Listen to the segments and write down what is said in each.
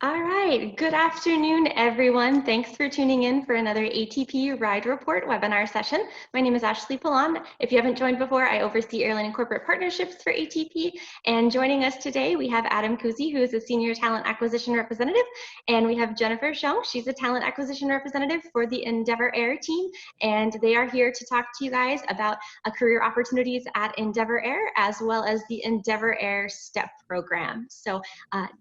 All right, good afternoon, everyone. Thanks for tuning in for another ATP Ride Report webinar session. My name is Ashley Pallon. If you haven't joined before, I oversee airline and corporate partnerships for ATP. And joining us today, we have Adam Kusie, who is a senior talent acquisition representative. And we have Jennifer Xiong. She's a talent acquisition representative for the Endeavor Air team. And they are here to talk to you guys about career opportunities at Endeavor Air, as well as the Endeavor Air STEP program. So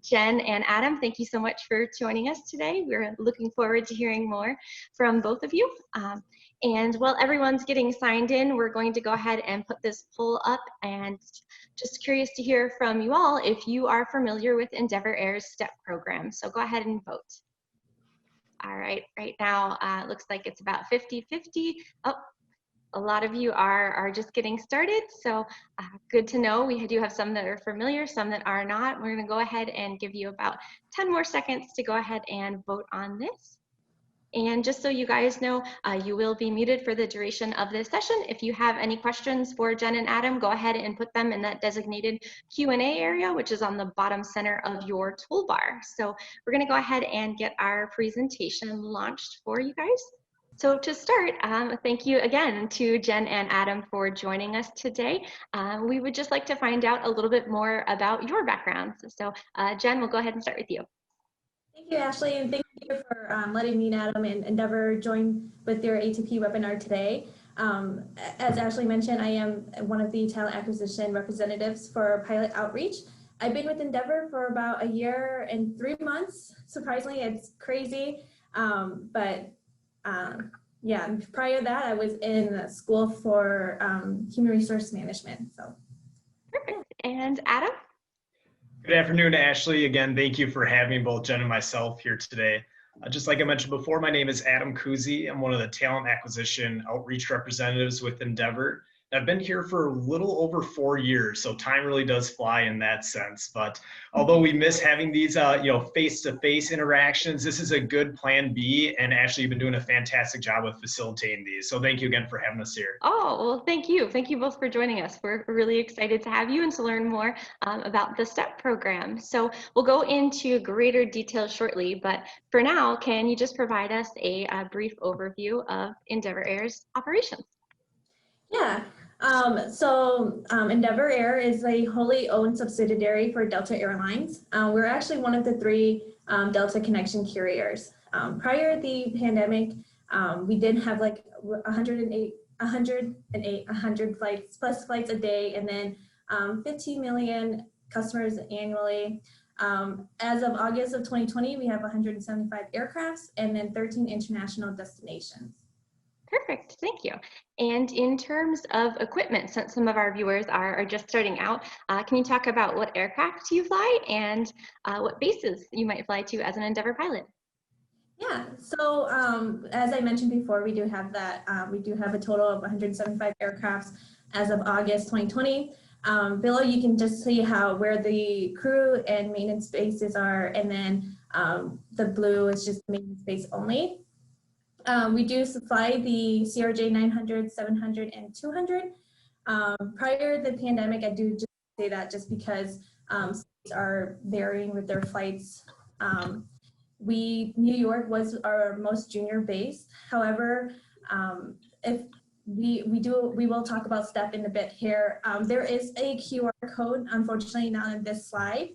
Jen and Adam, thank you so much for joining us today. We're looking forward to hearing more from both of you. And while everyone's getting signed in, we're going to go ahead and put this poll up, and just curious to hear from you all if you are familiar with Endeavor Air's STEP program. So go ahead and vote. All right, right now it looks like it's about 50-50. Oh, a lot of you are just getting started, so good to know. We do have some that are familiar, some that are not. We're going to go ahead and give you about 10 more seconds to go ahead and vote on this. And just so you guys know, you will be muted for the duration of this session. If you have any questions for Jen and Adam, go ahead and put them in that designated Q&A area, which is on the bottom center of your toolbar. So we're going to go ahead and get our presentation launched for you guys. So to start, thank you again to Jen and Adam for joining us today. We would just like to find out a little bit more about your backgrounds. So Jen, we'll go ahead and start with you. Thank you, Ashley, and thank you for letting me and Adam and Endeavor join with your ATP webinar today. As Ashley mentioned, I am one of the talent acquisition representatives for Pilot Outreach. I've been with Endeavor for about 1 year and 3 months. Surprisingly, it's crazy, yeah, prior to that, I was in school for human resource management. So, perfect. And Adam? Good afternoon, Ashley. Again, thank you for having both Jen and myself here today. Just like I mentioned before, my name is Adam Kusie. I'm one of the talent acquisition outreach representatives with Endeavor. I've been here for a little over 4 years, so time really does fly in that sense. But although we miss having these, face-to-face interactions, this is a good plan B. And Ashley, you've been doing a fantastic job with facilitating these. So thank you again for having us here. Oh, well, thank you. Thank you both for joining us. We're really excited to have you and to learn more about the STEP program. So we'll go into greater detail shortly, but for now, can you just provide us a brief overview of Endeavor Air's operations? Yeah. Endeavor Air is a wholly owned subsidiary for Delta Airlines. We're actually one of the 3 Delta connection carriers. Prior to the pandemic, we did have like 100 flights plus flights a day, and then 15 million customers annually. As of August of 2020, we have 175 aircrafts and then 13 international destinations. Perfect, thank you. And in terms of equipment, since some of our viewers are just starting out, can you talk about what aircraft you fly and what bases you might fly to as an Endeavor pilot? Yeah, so as I mentioned before, we do have that. We do have a total of 175 aircrafts as of August 2020. Below, you can just see where the crew and maintenance bases are, and then the blue is just maintenance base only. We do supply the CRJ 900, 700, and 200. Prior to the pandemic, I do just say that just because states are varying with their flights. New York was our most junior base. However, if we will talk about STEP in a bit here. There is a QR code, unfortunately not in this slide.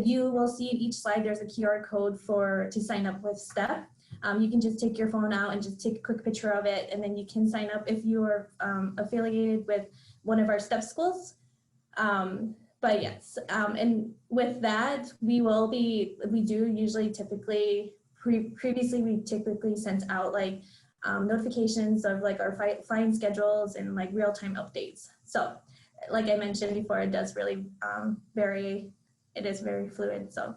You will see in each slide there's a QR code to sign up with STEP. You can just take your phone out and just take a quick picture of it, and then you can sign up if you are affiliated with one of our STEP schools. But yes, and with that, previously we typically sent out like notifications of like our flying schedules and like real-time updates. So like I mentioned before, it does really vary. It is very fluid, so.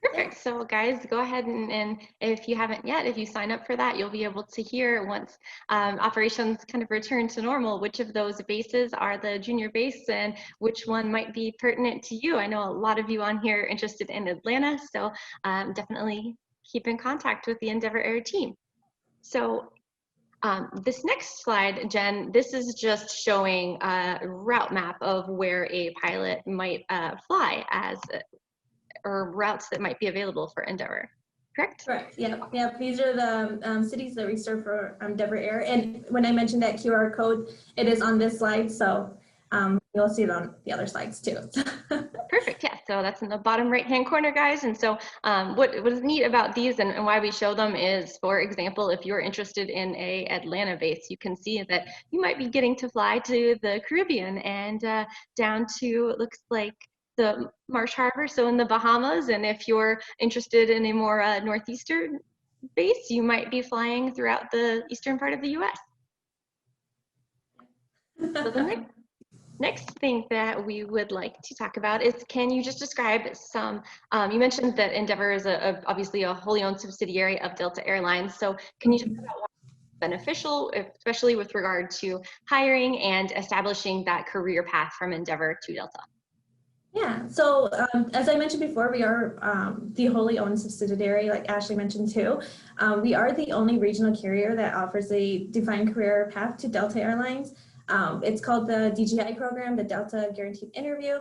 Perfect. So guys, go ahead and if you haven't yet, if you sign up for that, you'll be able to hear once operations kind of return to normal, which of those bases are the junior base and which one might be pertinent to you. I know a lot of you on here are interested in Atlanta, so definitely keep in contact with the Endeavor Air team. So this next slide, Jen, this is just showing a route map of where a pilot might fly or routes that might be available for Endeavor, correct? Correct. Yeah. Yeah. These are the cities that we serve for Endeavor Air. And when I mentioned that QR code, it is on this slide. So you'll see it on the other slides too. Perfect. Yeah. So that's in the bottom right-hand corner, guys. And so what is neat about these and why we show them is, for example, if you're interested in a Atlanta base, you can see that you might be getting to fly to the Caribbean and down to, it looks like, the Marsh Harbor, so in the Bahamas. And if you're interested in a more northeastern base, you might be flying throughout the eastern part of the U.S. So the next thing that we would like to talk about is, can you just describe some, you mentioned that Endeavor is obviously a wholly owned subsidiary of Delta Airlines. So can you talk about what's beneficial, especially with regard to hiring and establishing that career path from Endeavor to Delta? Yeah, so as I mentioned before, we are the wholly owned subsidiary, like Ashley mentioned too. We are the only regional carrier that offers a defined career path to Delta Airlines. It's called the DGI program, the Delta Guaranteed Interview.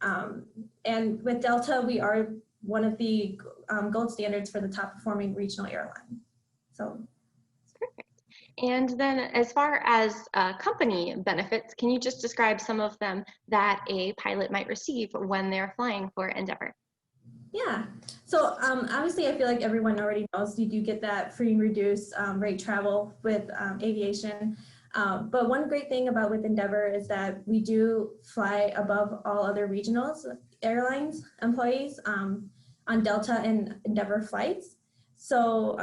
And with Delta, we are one of the gold standards for the top performing regional airline. So. And then as far as company benefits, can you just describe some of them that a pilot might receive when they're flying for Endeavor? Yeah, so obviously I feel like everyone already knows you do get that free and reduced rate travel with aviation. But one great thing about with Endeavor is that we do fly above all other regionals airlines employees on Delta and Endeavor flights. So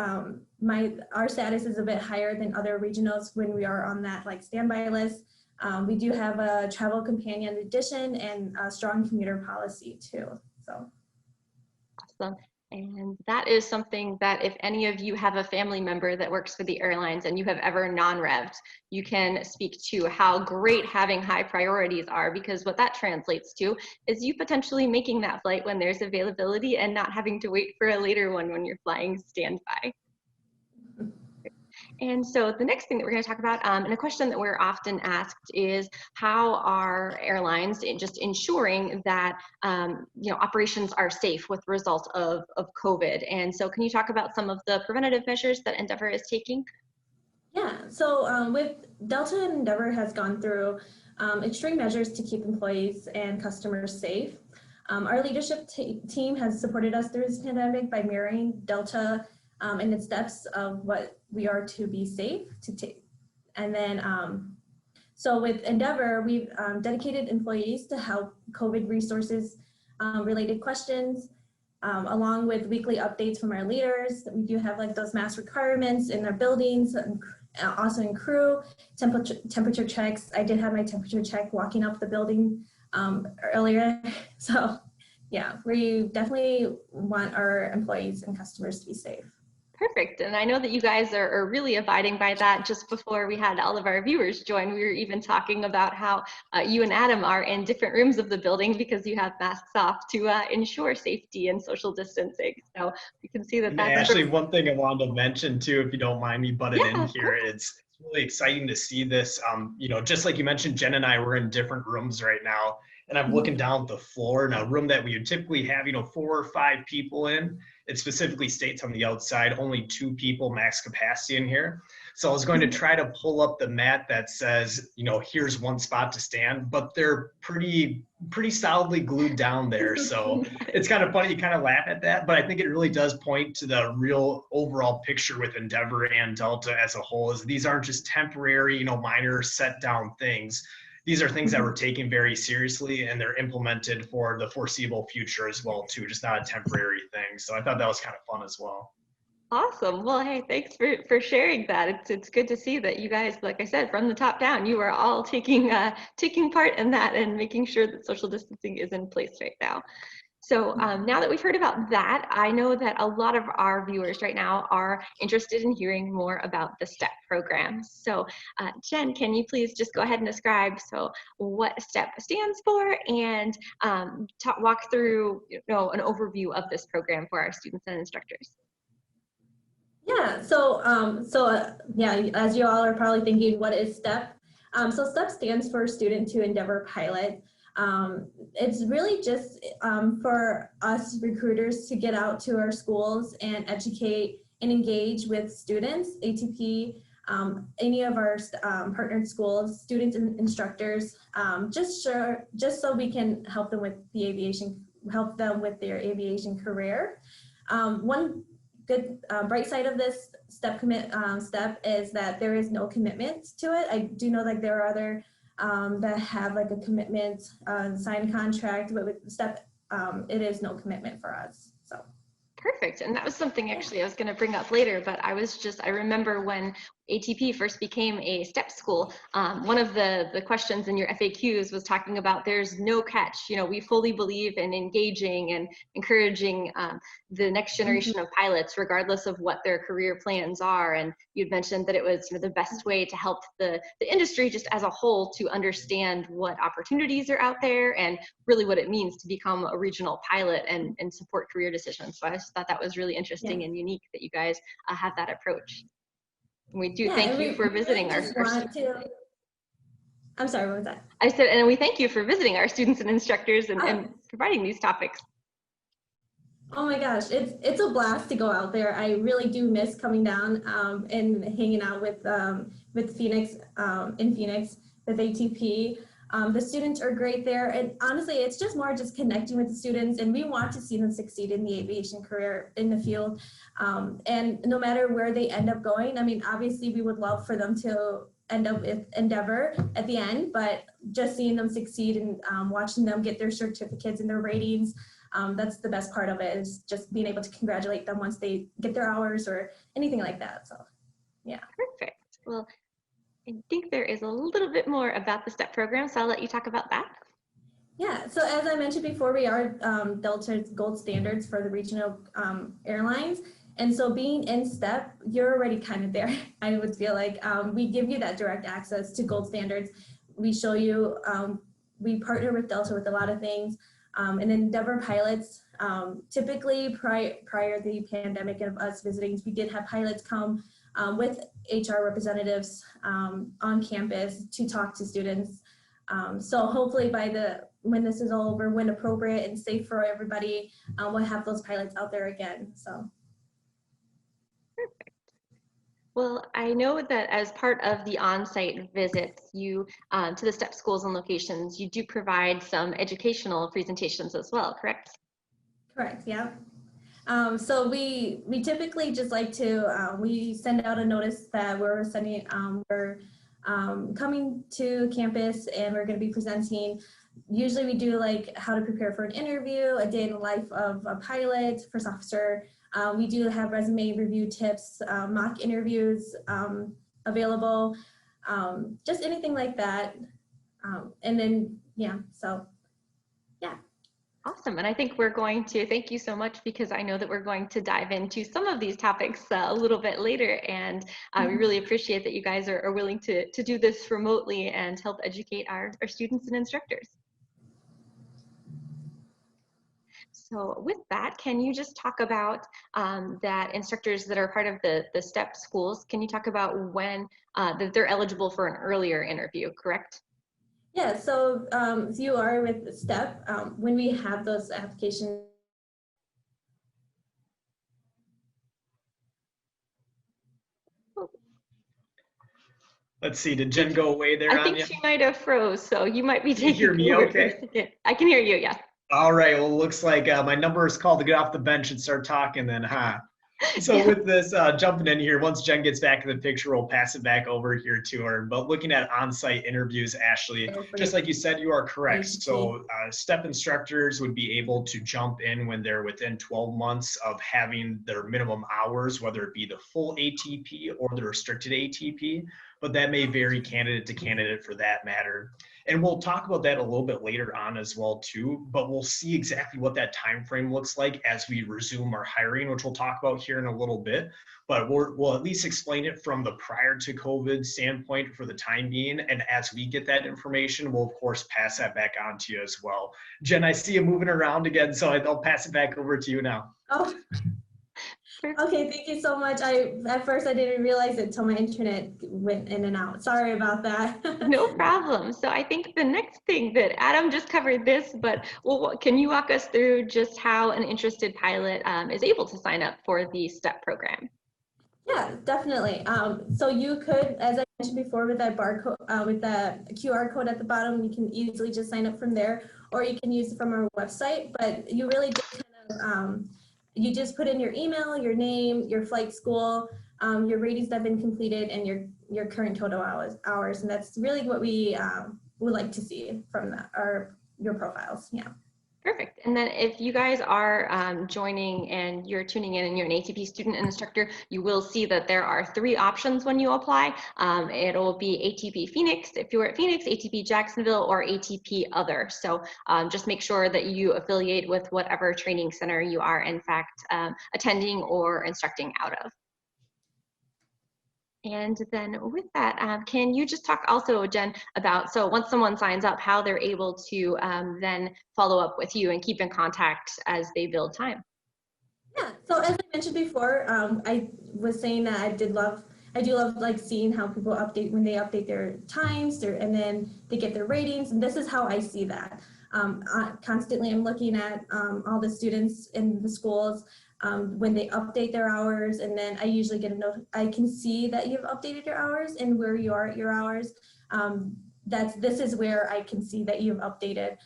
our status is a bit higher than other regionals when we are on that like standby list. We do have a travel companion edition and a strong commuter policy too. So awesome. And that is something that if any of you have a family member that works for the airlines and you have ever non-revved, you can speak to how great having high priorities are, because what that translates to is you potentially making that flight when there's availability and not having to wait for a later one when you're flying standby. And so the next thing that we're going to talk about, and a question that we're often asked, is how are airlines just ensuring that operations are safe with the result of COVID? And so can you talk about some of the preventative measures that Endeavor is taking? Yeah, so with Delta and Endeavor has gone through extreme measures to keep employees and customers safe. Our leadership team has supported us through this pandemic by mirroring Delta in its steps of what we are to be safe to take. And then, so with Endeavor, we've dedicated employees to help COVID resources related questions, along with weekly updates from our leaders. We do have like those mask requirements in our buildings, also in crew, temperature checks. I did have my temperature check walking up the building earlier. So yeah, we definitely want our employees and customers to be safe. Perfect. And I know that you guys are really abiding by that. Just before we had all of our viewers join, we were even talking about how you and Adam are in different rooms of the building because you have masks off to ensure safety and social distancing. So you can see that And that's Ashley, one thing I wanted to mention too, if you don't mind me butting in here, course. it's really exciting to see this. Just like you mentioned, Jen and I were in different rooms right now, and I'm looking down at the floor in a room that we would typically have, 4 or 5 people in. It specifically states on the outside, only 2 people max capacity in here. So I was going to try to pull up the mat that says, here's one spot to stand, but they're pretty solidly glued down there. So it's kind of funny, you kind of laugh at that, but I think it really does point to the real overall picture with Endeavor and Delta as a whole, is these aren't just temporary, minor set down things. These are things that we're taking very seriously, and they're implemented for the foreseeable future as well too, just not a temporary thing. So I thought that was kind of fun as well. Awesome. Well, hey, thanks for sharing that. It's good to see that you guys, like I said, from the top down, you are all taking part in that and making sure that social distancing is in place right now. So now that we've heard about that, I know that a lot of our viewers right now are interested in hearing more about the STEP program. So Jen, can you please just go ahead and describe what STEP stands for and walk through an overview of this program for our students and instructors? Yeah, yeah, as you all are probably thinking, what is STEP? So STEP stands for Student to Endeavor Pilot. It's really just for us recruiters to get out to our schools and educate and engage with students, ATP, any of our partnered schools, students and instructors, just so we can help them with their aviation career. One good bright side of this step is that there is no commitment to it. I do know like there are other that have like a commitment, signed contract, but with step, it is no commitment for us. So. Perfect. And that was something actually I was going to bring up later, but I remember when ATP first became a STEP school, one of the questions in your FAQs was talking about there's no catch. You know, we fully believe in engaging and encouraging the next generation of pilots, regardless of what their career plans are. And you'd mentioned that it was, you know, the best way to help the industry just as a whole to understand what opportunities are out there and really what it means to become a regional pilot and support career decisions. So I just thought that was really interesting and unique that you guys have that approach. And we do thank you for visiting our I'm sorry, what was that? I said, and we thank you for visiting our students and instructors and providing these topics. Oh my gosh, it's a blast to go out there. I really do miss coming down and hanging out with Phoenix, in Phoenix with ATP. The students are great there, and honestly, it's just more just connecting with the students, and we want to see them succeed in the aviation career in the field. And no matter where they end up going, I mean, obviously we would love for them to end up with Endeavor at the end, but just seeing them succeed and watching them get their certificates and their ratings, that's the best part of it, is just being able to congratulate them once they get their hours or anything like that. So, yeah. Perfect. Well, I think there is a little bit more about the STEP program, so I'll let you talk about that. Yeah, so as I mentioned before, we are Delta's gold standards for the regional airlines. And so being in STEP, you're already kind of there, I would feel like. We give you that direct access to gold standards. We show you, we partner with Delta with a lot of things. And Endeavor pilots, typically prior to the pandemic of us visiting, we did have pilots come with HR representatives on campus to talk to students. So hopefully when this is all over, when appropriate and safe for everybody, we'll have those pilots out there again. So. Perfect. Well, I know that as part of the on-site visits to the STEP schools and locations, you do provide some educational presentations as well, correct? Correct, yeah. So we typically just like to, we send out a notice that we're coming to campus and we're going to be presenting. Usually we do like how to prepare for an interview, a day in the life of a pilot, first officer. We do have resume review tips, mock interviews available, just anything like that. And then, yeah, so, yeah. Awesome. And I think we're going to, thank you so much, because I know that we're going to dive into some of these topics a little bit later. And we really appreciate that you guys are willing to do this remotely and help educate our students and instructors. So with that, can you just talk about that instructors that are part of the STEP schools, can you talk about when that they're eligible for an earlier interview, correct? Yeah, so you are with STEP, when we have those applications. Let's see, did Jen go away there? I think she might have froze, so you might be taking over. Can you hear me okay? I can hear you, yeah. All right, well, looks like my number is called to get off the bench and start talking then, huh? So with this, jumping in here, once Jen gets back in the picture, we'll pass it back over here to her. But looking at on-site interviews, Ashley, just like you said, you are correct. So STEP instructors would be able to jump in when they're within 12 months of having their minimum hours, whether it be the full ATP or the restricted ATP, but that may vary candidate to candidate for that matter. And we'll talk about that a little bit later on as well too, but we'll see exactly what that time frame looks like as we resume our hiring, which we'll talk about here in a little bit. But we'll at least explain it from the prior to COVID standpoint for the time being. And as we get that information, we'll of course pass that back on to you as well. Jen, I see you moving around again, so I'll pass it back over to you now. Oh. Okay, thank you so much. At first I didn't realize it until my internet went in and out. Sorry about that. No problem. So I think the next thing that Adam just covered this, but well, can you walk us through just how an interested pilot is able to sign up for the STEP program? Yeah, definitely. So you could, as I mentioned before, with that barcode, with the QR code at the bottom, you can easily just sign up from there, or you can use it from our website. But you really just kind of, you just put in your email, your name, your flight school, your ratings that have been completed, and your current total hours, and that's really what we would like to see from your profiles. Yeah. Perfect. And then if you guys are joining and you're tuning in and you're an ATP student and instructor, you will see that there are 3 options when you apply. It'll be ATP Phoenix if you're at Phoenix, ATP Jacksonville, or ATP Other. So just make sure that you affiliate with whatever training center you are in fact attending or instructing out of. And then with that, can you just talk also, Jen, about, so once someone signs up, how they're able to then follow up with you and keep in contact as they build time? Yeah, so as I mentioned before, I was saying that I do love like seeing how people update when they update their times, and then they get their ratings, and this is how I see that. Constantly I'm looking at all the students in the schools when they update their hours, and then I usually get a note. I can see that you've updated your hours and where you are at your hours. This is where I can see that you've updated.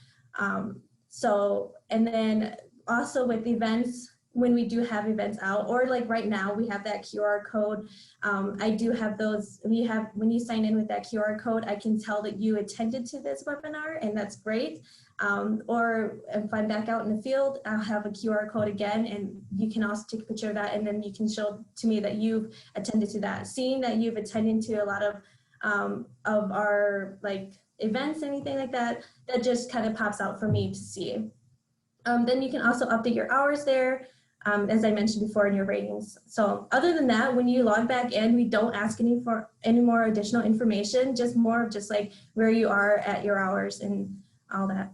So, and then also with events, when we do have events out, or like right now we have that QR code. I do have those. When you sign in with that QR code, I can tell that you attended to this webinar, and that's great. Or if I'm back out in the field, I'll have a QR code again, and you can also take a picture of that, and then you can show to me that you've attended to that. Seeing that you've attended to a lot of our like events, anything like that, that just kind of pops out for me to see. Then you can also update your hours there, as I mentioned before, in your ratings. So other than that, when you log back in, we don't ask any more additional information, just more of just like where you are at your hours and all that.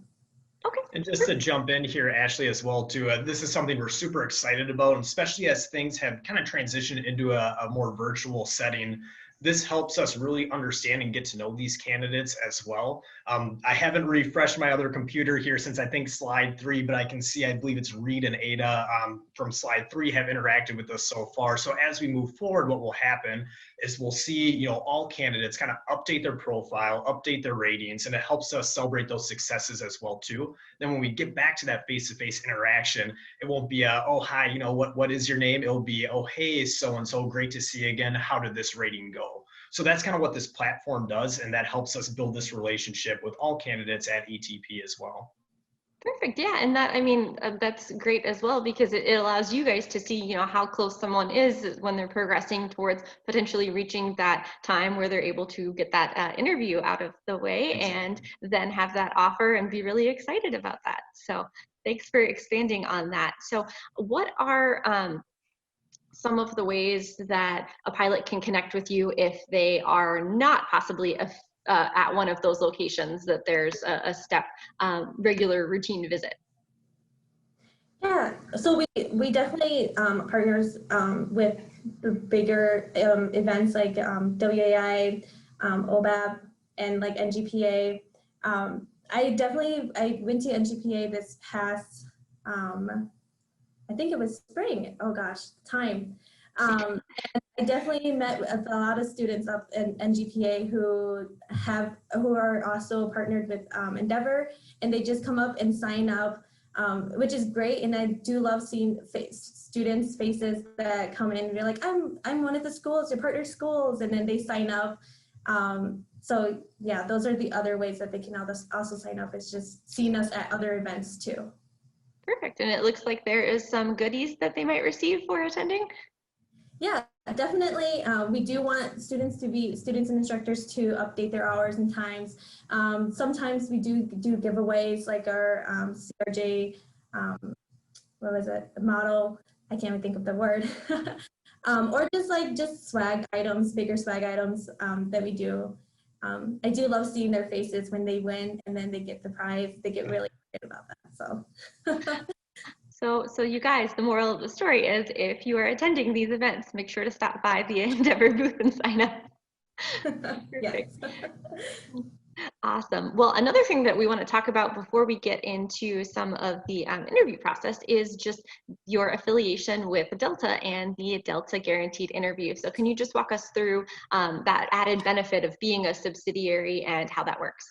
Okay. And just to jump in here, Ashley, as well, too, this is something we're super excited about, especially as things have kind of transitioned into a more virtual setting. This helps us really understand and get to know these candidates as well. I haven't refreshed my other computer here since I think slide 3, but I can see, I believe it's Reed and Ada from slide 3 have interacted with us so far. So as we move forward, what will happen is we'll see, all candidates kind of update their profile, update their ratings, and it helps us celebrate those successes as well too. Then when we get back to that face-to-face interaction, it won't be oh, hi, what is your name? It'll be, oh, hey, so-and-so, great to see you again. How did this rating go? So that's kind of what this platform does, and that helps us build this relationship with all candidates at ATP as well. Perfect. Yeah, and that, I mean, that's great as well, because it allows you guys to see, how close someone is when they're progressing towards potentially reaching that time where they're able to get that interview out of the way, and then have that offer and be really excited about that. So thanks for expanding on that. So what are some of the ways that a pilot can connect with you if they are not possibly at one of those locations that there's a STEP regular routine visit? Yeah, so we definitely partners with the bigger events like WAI, OBAB, and like NGPA. I went to NGPA this past, I think it was spring. Oh gosh, time. And I definitely met with a lot of students up in NGPA who are also partnered with Endeavor, and they just come up and sign up, which is great. And I do love seeing students' faces that come in and they're like, I'm one of the schools, your partner schools, and then they sign up. So yeah, those are the other ways that they can also sign up, is just seeing us at other events too. Perfect. And it looks like there is some goodies that they might receive for attending. Yeah, definitely. We do want students and instructors to update their hours and times. Sometimes we do giveaways, like our CRJ, what was it, model? I can't even think of the word. Or just swag items, bigger swag items that we do. I do love seeing their faces when they win and then they get the prize. They get really excited about that. So. So you guys, the moral of the story is if you are attending these events, make sure to stop by the Endeavor booth and sign up. Yes. Awesome. Well, another thing that we want to talk about before we get into some of the interview process is just your affiliation with Delta and the Delta Guaranteed Interview. So can you just walk us through that added benefit of being a subsidiary and how that works?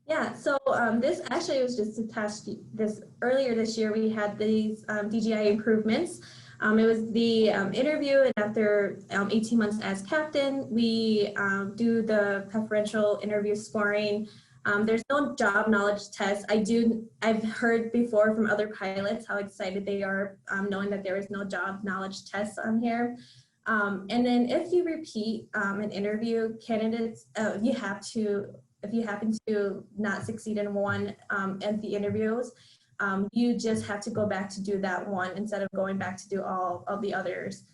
Yeah, so this actually was just attached this earlier this year. We had these DGI improvements. It was the interview, and after 18 months as captain, we do the preferential interview scoring. There's no job knowledge test. I've heard before from other pilots how excited they are knowing that there is no job knowledge test on here. And then if you repeat an interview, candidates, if you happen to not succeed in one at the interviews, you just have to go back to do that one instead of going back to do all of the others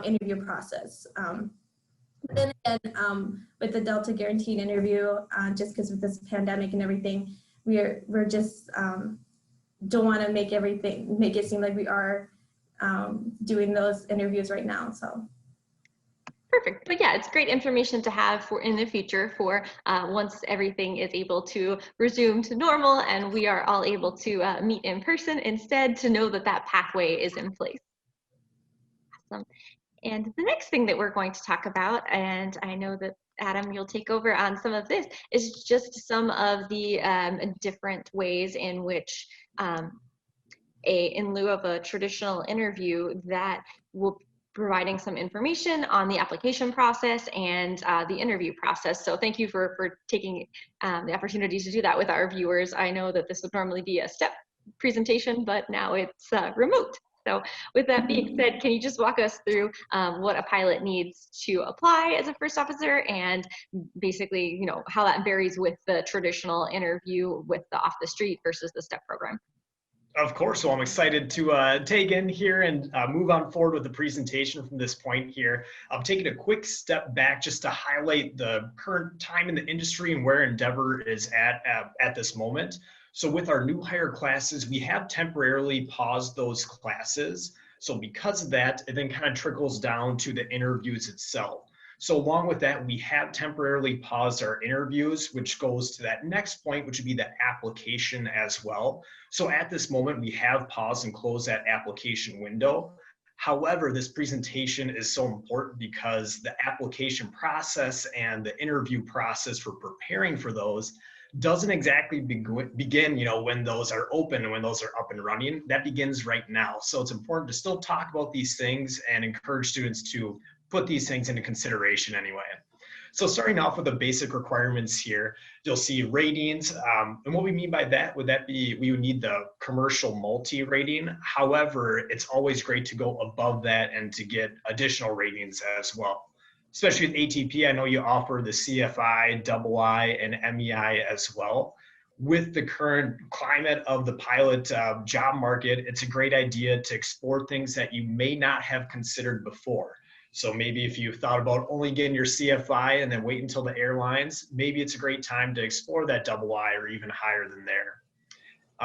interview process. But then again, with the Delta Guaranteed Interview, just because of this pandemic and everything, we're just don't want to make it seem like we are doing those interviews right now. So. Perfect. But yeah, it's great information to have for in the future for once everything is able to resume to normal and we are all able to meet in person instead, to know that that pathway is in place. Awesome. And the next thing that we're going to talk about, and I know that Adam, you'll take over on some of this, is just some of the different ways in which in lieu of a traditional interview that will providing some information on the application process and the interview process. So thank you for taking the opportunity to do that with our viewers. I know that this would normally be a step presentation, but now it's remote. So with that being said, can you just walk us through what a pilot needs to apply as a first officer and basically, you know, how that varies with the traditional interview with the off the street versus the STEP program? Of course, so I'm excited to take in here and move on forward with the presentation from this point here. I'm taking a quick step back just to highlight the current time in the industry and where Endeavor is at this moment. So with our new hire classes, we have temporarily paused those classes. So because of that, it then kind of trickles down to the interviews itself. So along with that, we have temporarily paused our interviews, which goes to that next point, which would be the application as well. So at this moment, we have paused and closed that application window. However, this presentation is so important because the application process and the interview process for preparing for those doesn't exactly begin, you know, when those are open and when those are up and running. That begins right now. So it's important to still talk about these things and encourage students to put these things into consideration anyway. So starting off with the basic requirements here, you'll see ratings. And what we mean by that, would be we would need the commercial multi rating. However, it's always great to go above that and to get additional ratings as well. Especially with ATP, I know you offer the CFI, II, and MEI as well. With the current climate of the pilot job market, it's a great idea to explore things that you may not have considered before. So maybe if you thought about only getting your CFI and then wait until the airlines, maybe it's a great time to explore that II or even higher than there.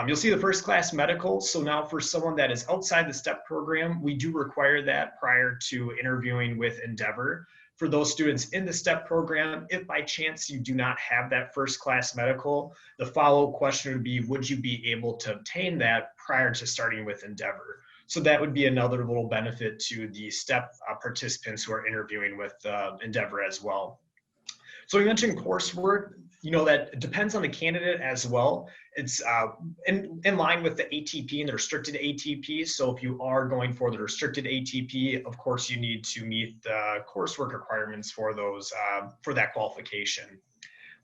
You'll see the first class medical. So now for someone that is outside the STEP program, we do require that prior to interviewing with Endeavor. For those students in the STEP program, if by chance you do not have that first class medical, the follow-up question would be, would you be able to obtain that prior to starting with Endeavor? So that would be another little benefit to the STEP participants who are interviewing with Endeavor as well. So we mentioned coursework, you know, that depends on the candidate as well. It's in line with the ATP and the restricted ATP. So if you are going for the restricted ATP, of course, you need to meet the coursework requirements for those, for that qualification.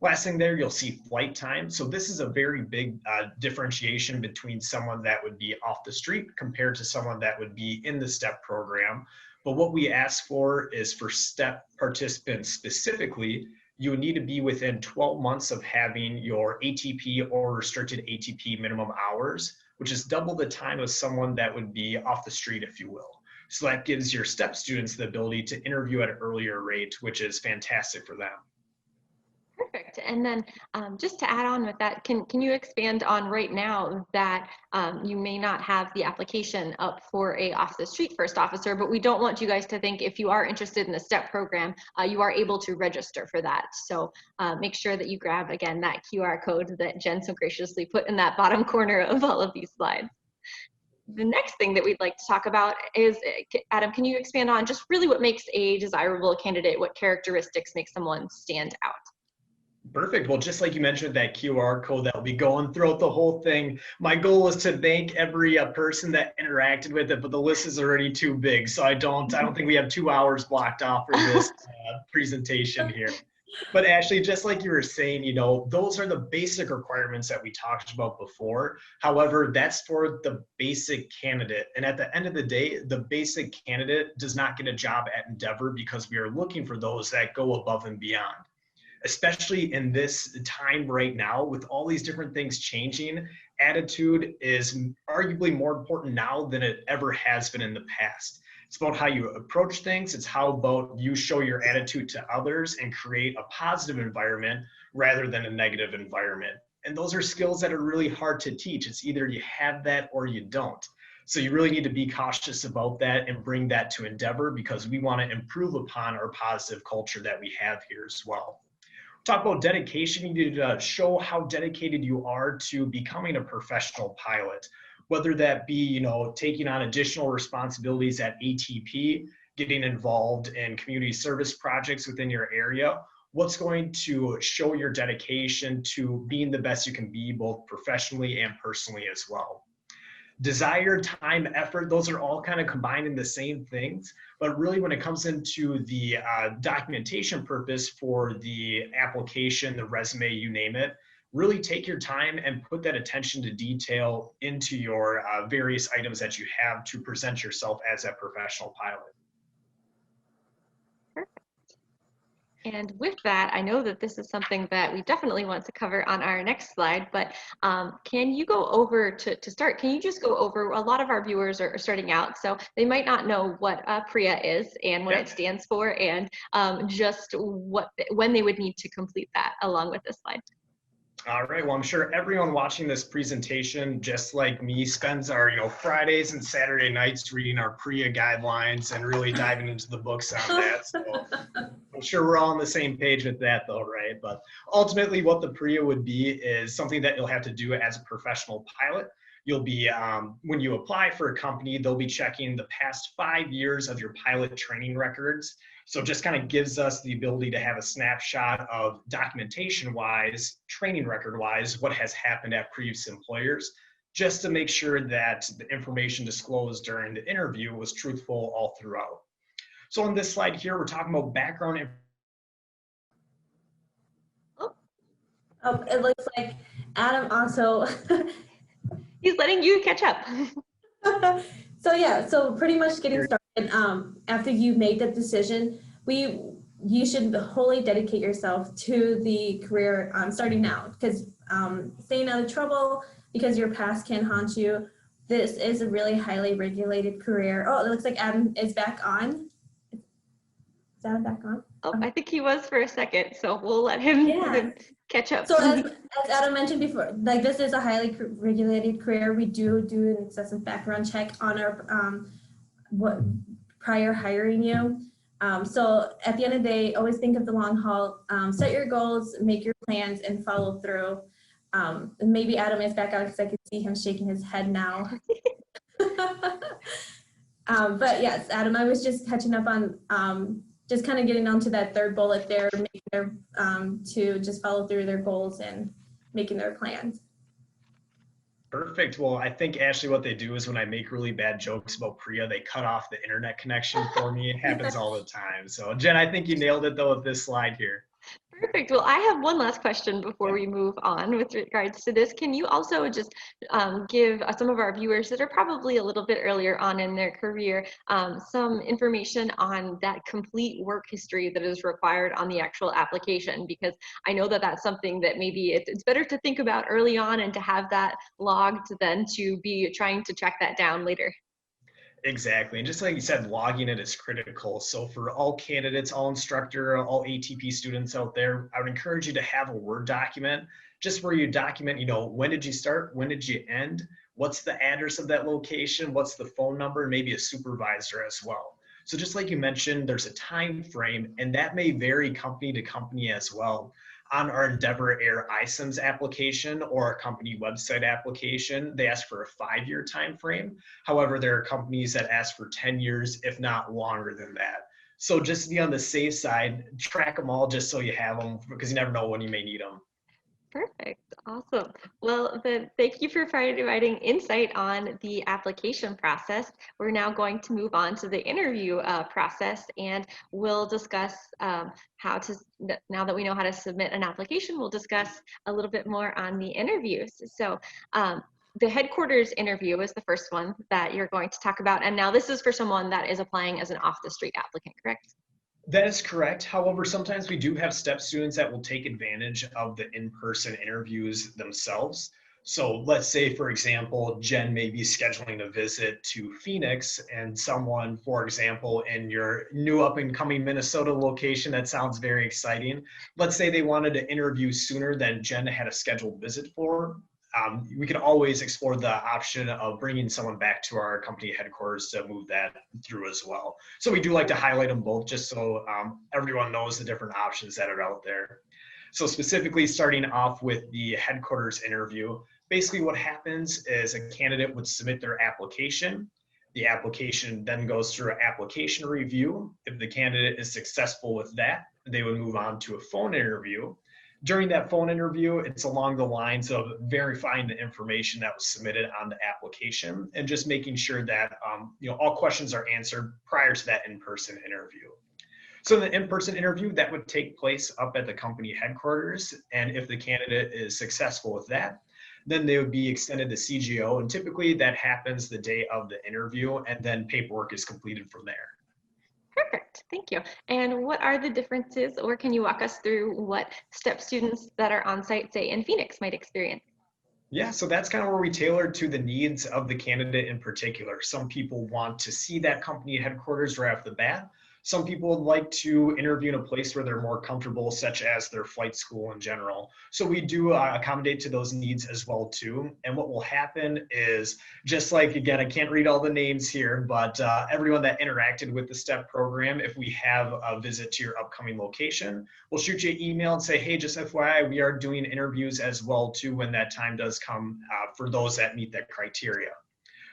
Last thing there, you'll see flight time. So this is a very big differentiation between someone that would be off the street compared to someone that would be in the STEP program. But what we ask for is for STEP participants specifically, you would need to be within 12 months of having your ATP or restricted ATP minimum hours, which is double the time of someone that would be off the street, if you will. So that gives your STEP students the ability to interview at an earlier rate, which is fantastic for them. Perfect. Perfect. And then just to add on with that, can you expand on right now that you may not have the application up for a off the street first officer, but we don't want you guys to think if you are interested in the STEP program, you are able to register for that. So make sure that you grab, again, that QR code that Jen so graciously put in that bottom corner of all of these slides. The next thing that we'd like to talk about is, Adam, can you expand on just really what makes a desirable candidate? What characteristics make someone stand out? Perfect. Well, just like you mentioned, that QR code that will be going throughout the whole thing. My goal was to thank every person that interacted with it, but the list is already too big, so I don't think we have 2 hours blocked off for this presentation here. But Ashley, just like you were saying, you know, those are the basic requirements that we talked about before. However, that's for the basic candidate. And at the end of the day, the basic candidate does not get a job at Endeavor because we are looking for those that go above and beyond. Especially in this time right now, with all these different things changing, attitude is arguably more important now than it ever has been in the past. It's about how you approach things. It's how about you show your attitude to others and create a positive environment rather than a negative environment. And those are skills that are really hard to teach. It's either you have that or you don't. So you really need to be cautious about that and bring that to Endeavor because we want to improve upon our positive culture that we have here as well. Talk about dedication. You need to show how dedicated you are to becoming a professional pilot, whether that be, you know, taking on additional responsibilities at ATP, getting involved in community service projects within your area. What's going to show your dedication to being the best you can be, both professionally and personally as well. Desire, time, effort, those are all kind of combined in the same things. But really when it comes into the documentation purpose for the application, the resume, you name it, really take your time and put that attention to detail into your various items that you have to present yourself as a professional pilot. And with that, I know that this is something that we definitely want to cover on our next slide, but can you go over, to start, can you just go over, a lot of our viewers are starting out, so they might not know what PRIA is and what it stands for, and just when they would need to complete that along with this slide. All right, well, I'm sure everyone watching this presentation, just like me, spends our Fridays and Saturday nights reading our PRIA guidelines and really diving into the books on that. So I'm sure we're all on the same page with that though, right? But ultimately what the PRIA would be is something that you'll have to do as a professional pilot. You'll be, when you apply for a company, they'll be checking the past 5 years of your pilot training records. So it just kind of gives us the ability to have a snapshot of documentation-wise, training record-wise, what has happened at previous employers, just to make sure that the information disclosed during the interview was truthful all throughout. So on this slide here, we're talking about background. Oh, it looks like Adam also. He's letting you catch up. So yeah, so pretty much getting started. After you made the decision, you should wholly dedicate yourself to the career starting now, because staying out of trouble because your past can haunt you. This is a really highly regulated career. Oh, it looks like Adam is back on. Is Adam back on? Oh, I think he was for a second, so we'll let him catch up. So as Adam mentioned before, like this is a highly regulated career. We do an excessive background check on our prior hiring you. So at the end of the day, always think of the long haul. Set your goals, make your plans, and follow through. Maybe Adam is back out because I can see him shaking his head now. But yes, Adam, I was just catching up on just kind of getting onto that third bullet there, making their, to just follow through their goals and making their plans. Perfect. Well, I think Ashley, what they do is when I make really bad jokes about PRIA, they cut off the internet connection for me. It happens all the time. So Jen, I think you nailed it though with this slide here. Perfect. Well, I have one last question before we move on with regards to this. Can you also just give some of our viewers that are probably a little bit earlier on in their career some information on that complete work history that is required on the actual application? Because I know that that's something that maybe it's better to think about early on and to have that logged than to be trying to track that down later. Exactly. And just like you said, logging it is critical. So for all candidates, all instructor, all ATP students out there, I would encourage you to have a Word document just where you document, when did you start? When did you end? What's the address of that location? What's the phone number? And maybe a supervisor as well. So just like you mentioned, there's a time frame, and that may vary company to company as well. On our Endeavor Air iCIMS application or our company website application, they ask for a 5-year time frame. However, there are companies that ask for 10 years, if not longer than that. So just to be on the safe side, track them all just so you have them, because you never know when you may need them. Perfect. Awesome. Well, then thank you for providing insight on the application process. We're now going to move on to the interview process, and we'll discuss how to, now that we know how to submit an application, we'll discuss a little bit more on the interviews. So the headquarters interview is the first one that you're going to talk about. And now this is for someone that is applying as an off-the-street applicant, correct? That is correct. However, sometimes we do have STEP students that will take advantage of the in-person interviews themselves. So let's say, for example, Jen may be scheduling a visit to Phoenix, and someone, for example, in your new up and coming Minnesota location, that sounds very exciting. Let's say they wanted to interview sooner than Jen had a scheduled visit for. We could always explore the option of bringing someone back to our company headquarters to move that through as well. So we do like to highlight them both just so everyone knows the different options that are out there. So specifically starting off with the headquarters interview, basically what happens is a candidate would submit their application. The application then goes through an application review. If the candidate is successful with that, they would move on to a phone interview. During that phone interview, it's along the lines of verifying the information that was submitted on the application and just making sure that all questions are answered prior to that in-person interview. So in the in-person interview, that would take place up at the company headquarters. And if the candidate is successful with that, then they would be extended to CGO. And typically that happens the day of the interview, and then paperwork is completed from there. Perfect, thank you. And what are the differences, or can you walk us through what STEP students that are on site, say in Phoenix, might experience? Yeah, so that's kind of where we tailor to the needs of the candidate in particular. Some people want to see that company headquarters right off the bat. Some people would like to interview in a place where they're more comfortable, such as their flight school in general. So we do accommodate to those needs as well too. And what will happen is, just like, again, I can't read all the names here, but everyone that interacted with the STEP program, if we have a visit to your upcoming location, we'll shoot you an email and say, hey, just FYI, we are doing interviews as well too when that time does come for those that meet that criteria.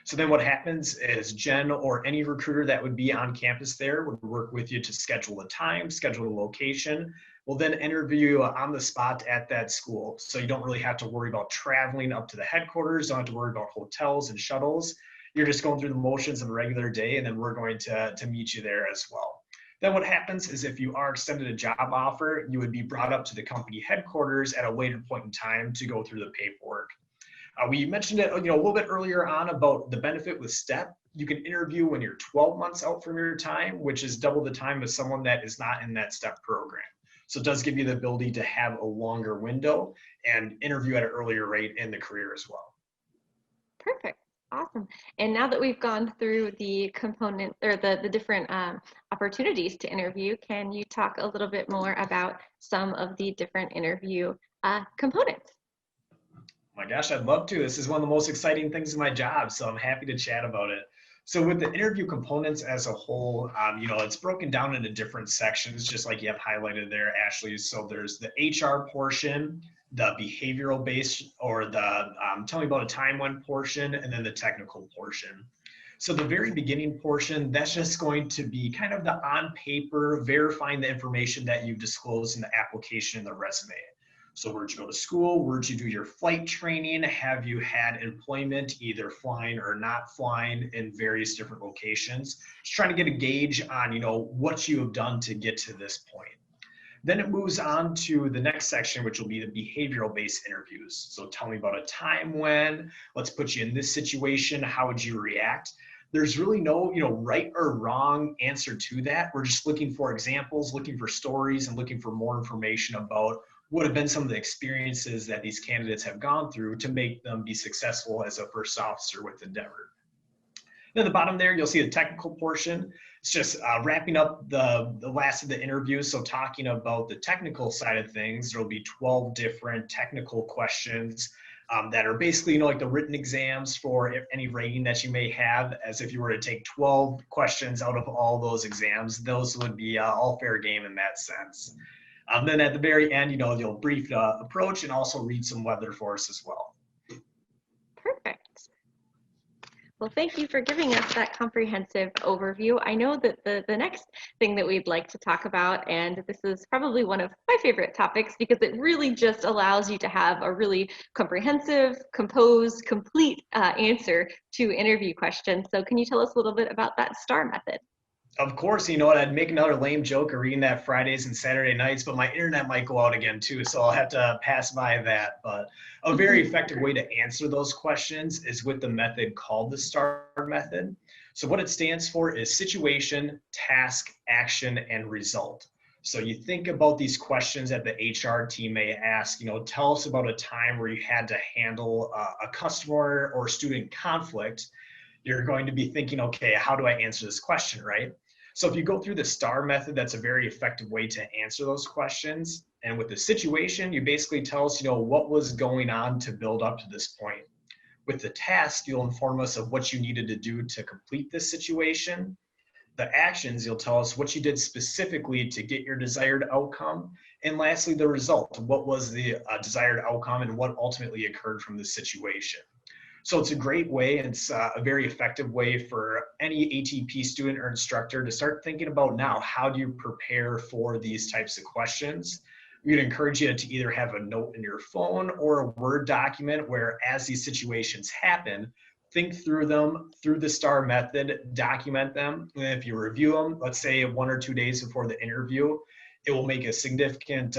So then what happens is Jen or any recruiter that would be on campus there would work with you to schedule a time, schedule a location. We'll then interview you on the spot at that school. So you don't really have to worry about traveling up to the headquarters, don't have to worry about hotels and shuttles. You're just going through the motions of a regular day, and then we're going to meet you there as well. Then what happens is if you are extended a job offer, you would be brought up to the company headquarters at a later point in time to go through the paperwork. We mentioned it, a little bit earlier on about the benefit with STEP. You can interview when you're 12 months out from your time, which is double the time of someone that is not in that STEP program. So it does give you the ability to have a longer window and interview at an earlier rate in the career as well. Perfect. Awesome. And now that we've gone through the component or the different opportunities to interview, can you talk a little bit more about some of the different interview components? My gosh, I'd love to. This is one of the most exciting things in my job, so I'm happy to chat about it. So with the interview components as a whole, it's broken down into different sections, just like you have highlighted there, Ashley. So there's the HR portion, the behavioral based, or the tell me about a time when portion, and then the technical portion. So the very beginning portion, that's just going to be kind of the on paper, verifying the information that you've disclosed in the application and the resume. So where'd you go to school? Where'd you do your flight training? Have you had employment, either flying or not flying, in various different locations? Just trying to get a gauge on, what you have done to get to this point. Then it moves on to the next section, which will be the behavioral based interviews. So tell me about a time when, let's put you in this situation, how would you react? There's really no, right or wrong answer to that. We're just looking for examples, looking for stories, and looking for more information about what have been some of the experiences that these candidates have gone through to make them be successful as a first officer with Endeavor. Then at the bottom there, you'll see the technical portion. It's just wrapping up the last of the interview. So talking about the technical side of things, there'll be 12 different technical questions that are basically, like the written exams for any rating that you may have, as if you were to take 12 questions out of all those exams, those would be all fair game in that sense. Then at the very end, you'll brief approach and also read some weather for us as well. Perfect. Well, thank you for giving us that comprehensive overview. I know that the next thing that we'd like to talk about, and this is probably one of my favorite topics because it really just allows you to have a really comprehensive, composed, complete answer to interview questions. So can you tell us a little bit about that STAR method? Of course, I'd make another lame joke of reading that Fridays and Saturday nights, but my internet might go out again too, so I'll have to pass by that. But a very effective way to answer those questions is with the method called the STAR method. So what it stands for is situation, task, action, and result. So you think about these questions that the HR team may ask, tell us about a time where you had to handle a customer or student conflict. You're going to be thinking, okay, how do I answer this question, right? So if you go through the STAR method, that's a very effective way to answer those questions. And with the situation, you basically tell us, what was going on to build up to this point. With the task, you'll inform us of what you needed to do to complete this situation. The actions, you'll tell us what you did specifically to get your desired outcome. And lastly, the result, what was the desired outcome and what ultimately occurred from this situation. So it's a great way, and it's a very effective way for any ATP student or instructor to start thinking about now, how do you prepare for these types of questions? We'd encourage you to either have a note in your phone or a Word document where as these situations happen, think through them through the STAR method, document them. And if you review them, let's say 1 or 2 days before the interview, it will make a significant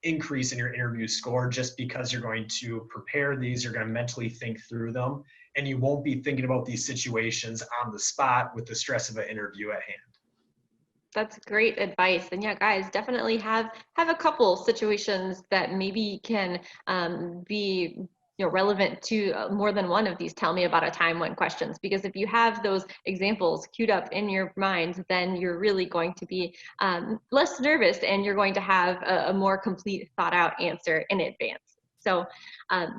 increase in your interview score just because you're going to prepare these, you're going to mentally think through them, and you won't be thinking about these situations on the spot with the stress of an interview at hand. That's great advice. And yeah, guys, definitely have a couple situations that maybe can be relevant to more than one of these tell me about a time when questions, because if you have those examples queued up in your mind, then you're really going to be less nervous and you're going to have a more complete thought out answer in advance. So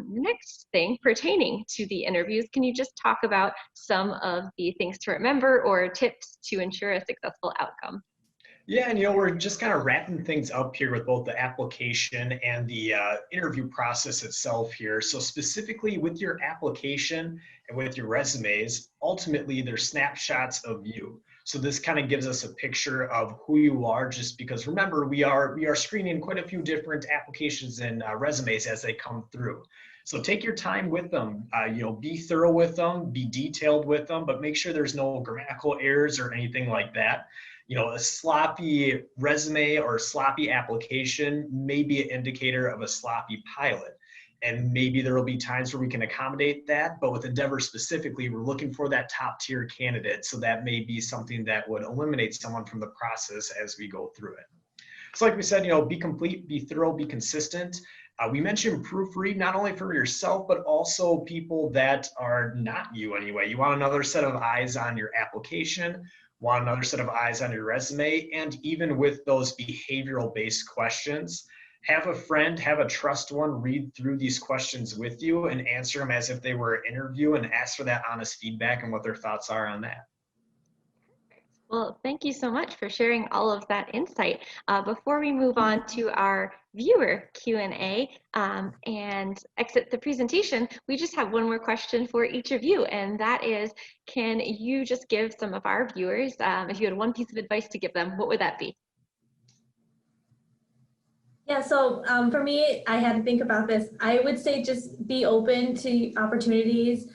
next thing pertaining to the interviews, can you just talk about some of the things to remember or tips to ensure a successful outcome? Yeah, and we're just kind of wrapping things up here with both the application and the interview process itself here. So specifically with your application and with your resumes, ultimately they're snapshots of you. So this kind of gives us a picture of who you are, just because remember, we are screening quite a few different applications and resumes as they come through. So take your time with them, be thorough with them, be detailed with them, but make sure there's no grammatical errors or anything like that. A sloppy resume or sloppy application may be an indicator of a sloppy pilot. And maybe there will be times where we can accommodate that, but with Endeavor specifically, we're looking for that top tier candidate. So that may be something that would eliminate someone from the process as we go through it. So like we said, be complete, be thorough, be consistent. We mentioned proofread, not only for yourself, but also people that are not you anyway. You want another set of eyes on your application, want another set of eyes on your resume, and even with those behavioral-based questions, have a friend, have a trust one read through these questions with you and answer them as if they were an interview and ask for that honest feedback and what their thoughts are on that. Well, thank you so much for sharing all of that insight. Before we move on to our viewer Q&A and exit the presentation, we just have one more question for each of you, and that is, can you just give some of our viewers, if you had one piece of advice to give them, what would that be? Yeah, so for me, I had to think about this. I would say just be open to opportunities.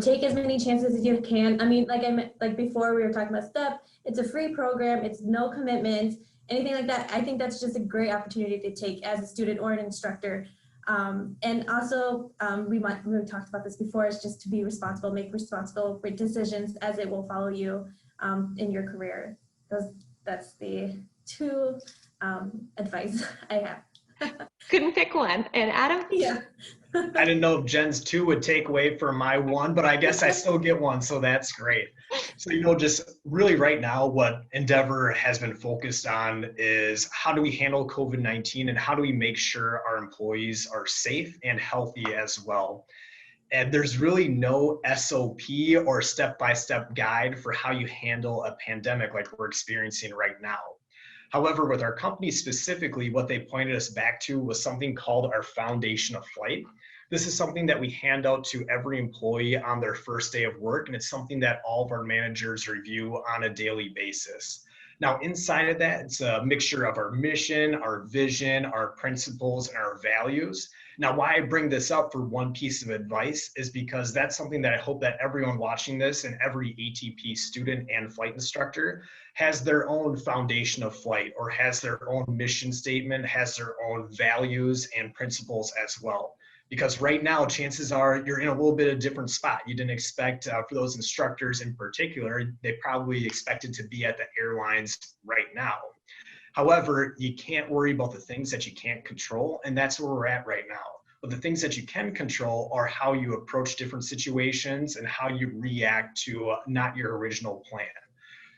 Take as many chances as you can. I mean, like before we were talking about STEP, it's a free program. It's no commitment, anything like that. I think that's just a great opportunity to take as a student or an instructor. And also, we talked about this before, is just to be responsible, make responsible decisions, as it will follow you in your career. That's the two advice I have. Couldn't pick one. And Adam? Yeah. I didn't know if Jen's 2 would take away from my 1, but I guess I still get 1, so that's great. So, just really right now, what Endeavor has been focused on is how do we handle COVID-19 and how do we make sure our employees are safe and healthy as well. And there's really no SOP or step-by-step guide for how you handle a pandemic like we're experiencing right now. However, with our company specifically, what they pointed us back to was something called our Foundation of Flight. This is something that we hand out to every employee on their first day of work, and it's something that all of our managers review on a daily basis. Now, inside of that, it's a mixture of our mission, our vision, our principles, and our values. Now, why I bring this up for one piece of advice is because that's something that I hope that everyone watching this and every ATP student and flight instructor has their own foundation of flight or has their own mission statement, has their own values and principles as well. Because right now, chances are you're in a little bit of a different spot. You didn't expect, for those instructors in particular, they probably expected to be at the airlines right now. However, you can't worry about the things that you can't control, and that's where we're at right now. But the things that you can control are how you approach different situations and how you react to not your original plan.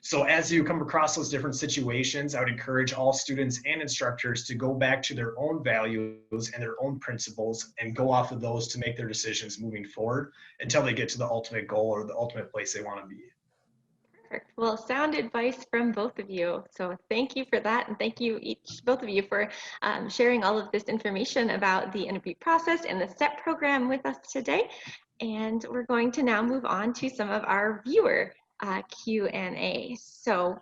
So as you come across those different situations, I would encourage all students and instructors to go back to their own values and their own principles and go off of those to make their decisions moving forward until they get to the ultimate goal or the ultimate place they want to be. Perfect. Well, sound advice from both of you. So thank you for that. And thank you both of you for sharing all of this information about the interview process and the STEP program with us today. And we're going to now move on to some of our viewer Q&A. So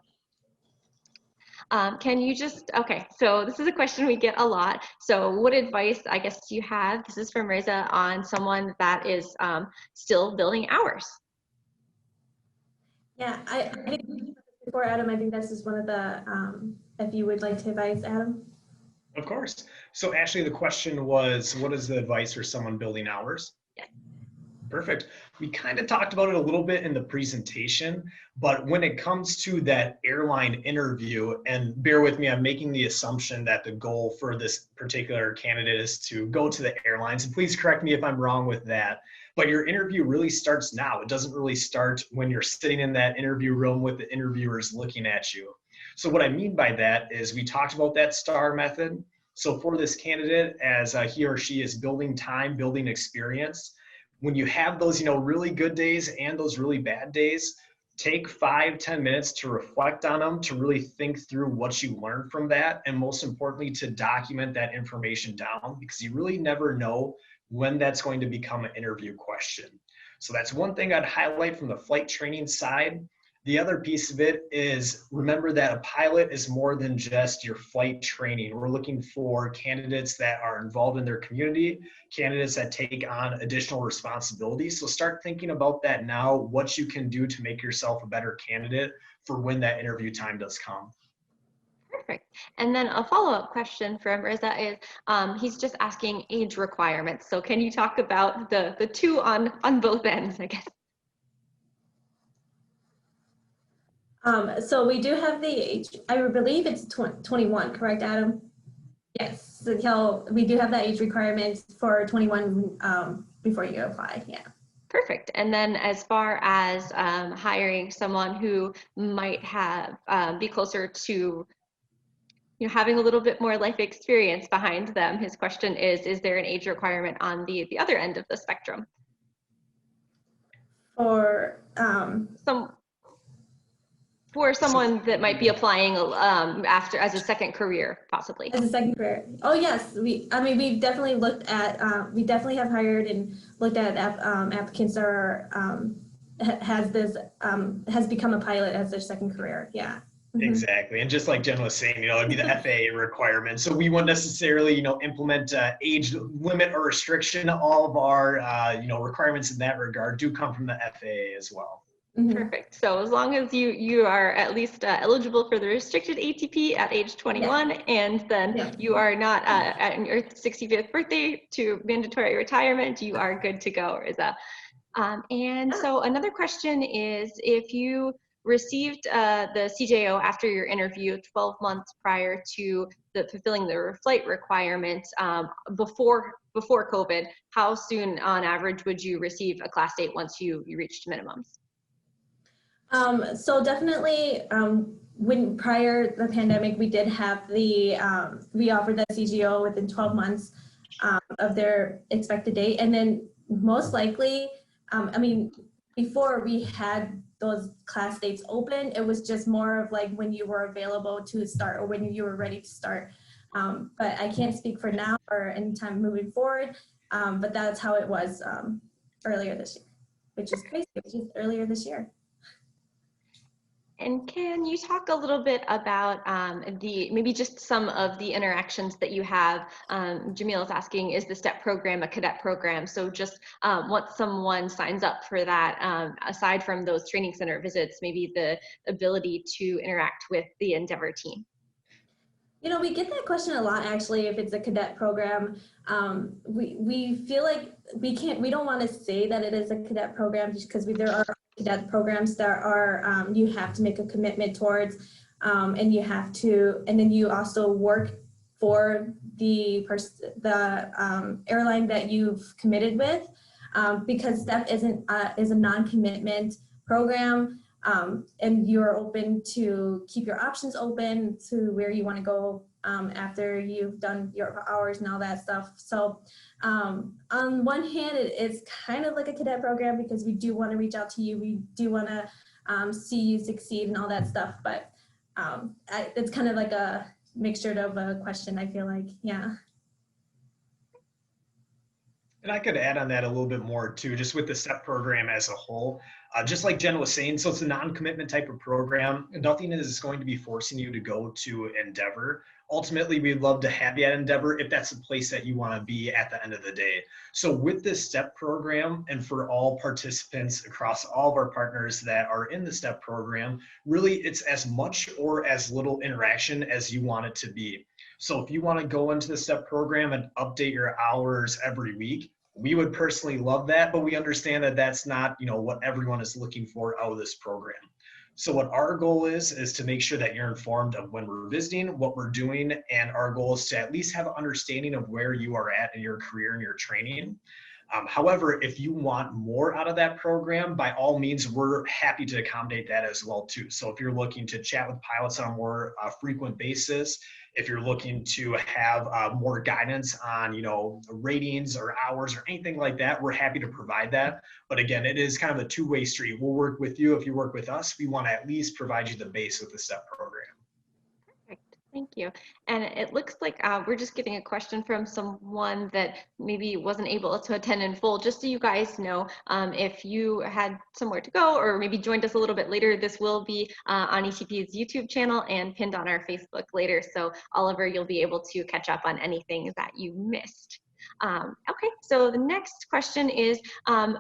can you just, okay, so this is a question we get a lot. So what advice, I guess, do you have, this is from Reza, on someone that is still building hours? Yeah, I think before Adam, I think this is one of the, if you would like to advise Adam. Of course. So Ashley, the question was, what is the advice for someone building hours? Yes. Perfect. We kind of talked about it a little bit in the presentation, but when it comes to that airline interview, and bear with me, I'm making the assumption that the goal for this particular candidate is to go to the airlines, and please correct me if I'm wrong with that, but your interview really starts now. It doesn't really start when you're sitting in that interview room with the interviewers looking at you. So what I mean by that is we talked about that STAR method. So for this candidate, as he or she is building time, building experience, when you have those, really good days and those really bad days, take 5-10 minutes to reflect on them, to really think through what you learned from that, and most importantly, to document that information down, because you really never know when that's going to become an interview question. So that's one thing I'd highlight from the flight training side. The other piece of it is remember that a pilot is more than just your flight training. We're looking for candidates that are involved in their community, candidates that take on additional responsibilities. So start thinking about that now, what you can do to make yourself a better candidate for when that interview time does come. Perfect. And then a follow-up question from Reza is, he's just asking age requirements. So can you talk about the two on both ends, I guess? So we do have the age, I believe it's 21, correct, Adam? Yes, so we do have that age requirement for 21 before you apply, yeah. Perfect. And then as far as hiring someone who might have be closer to having a little bit more life experience behind them, his question is there an age requirement on the other end of the spectrum? For someone that might be applying after as a second career, possibly. As a second career. Oh yes, we've definitely looked at, we definitely have hired and looked at applicants that are, has become a pilot as their second career, yeah. Exactly. And just like Jen was saying, it'd be the FAA requirement. So we wouldn't necessarily, implement age limit or restriction. All of our, requirements in that regard do come from the FAA as well. Perfect. So as long as you are at least eligible for the restricted ATP at age 21, and then you are not at your 65th birthday to mandatory retirement, you are good to go, Riza. And so another question is, if you received the CJO after your interview 12 months prior to fulfilling the flight requirements before COVID, how soon on average would you receive a Class 8 once you reached minimums? So definitely, when prior the pandemic, we did have we offered the CGO within 12 months of their expected date. And then most likely, I mean, before we had those class dates open, it was just more of like when you were available to start or when you were ready to start. But I can't speak for now or anytime moving forward, but that's how it was earlier this year, which is crazy, which is earlier this year. And can you talk a little bit about maybe just some of the interactions that you have? Jamil is asking, is the STEP program a cadet program? So just once someone signs up for that, aside from those training center visits, maybe the ability to interact with the Endeavor team. You know, we get that question a lot, actually, if it's a cadet program. We feel like we don't want to say that it is a cadet program just because there are cadet programs that are, you have to make a commitment towards, and you have to, and then you also work for the airline that you've committed with, because STEP is a non-commitment program. And you're open to keep your options open to where you want to go after you've done your hours and all that stuff. So on one hand, it's kind of like a cadet program because we do want to reach out to you. We do want to see you succeed and all that stuff. But it's kind of like a mixture of a question, I feel like, yeah. And I could add on that a little bit more too, just with the STEP program as a whole. Just like Jen was saying, so it's a non-commitment type of program. Nothing is going to be forcing you to go to Endeavor. Ultimately, we'd love to have you at Endeavor if that's a place that you want to be at the end of the day. So with this STEP program, and for all participants across all of our partners that are in the STEP program, really it's as much or as little interaction as you want it to be. So if you want to go into the STEP program and update your hours every week, we would personally love that, but we understand that that's not, what everyone is looking for out of this program. So what our goal is to make sure that you're informed of when we're visiting, what we're doing, and our goal is to at least have an understanding of where you are at in your career and your training. However, if you want more out of that program, by all means, we're happy to accommodate that as well too. So if you're looking to chat with pilots on a more frequent basis, if you're looking to have more guidance on, ratings or hours or anything like that, we're happy to provide that. But again, it is kind of a two-way street. We'll work with you. If you work with us, we want to at least provide you the base with the STEP program. Perfect. Thank you. And it looks like we're just getting a question from someone that maybe wasn't able to attend in full. Just so you guys know, if you had somewhere to go or maybe joined us a little bit later, this will be on ATP's YouTube channel and pinned on our Facebook later. So Oliver, you'll be able to catch up on anything that you missed. Okay, so the next question is,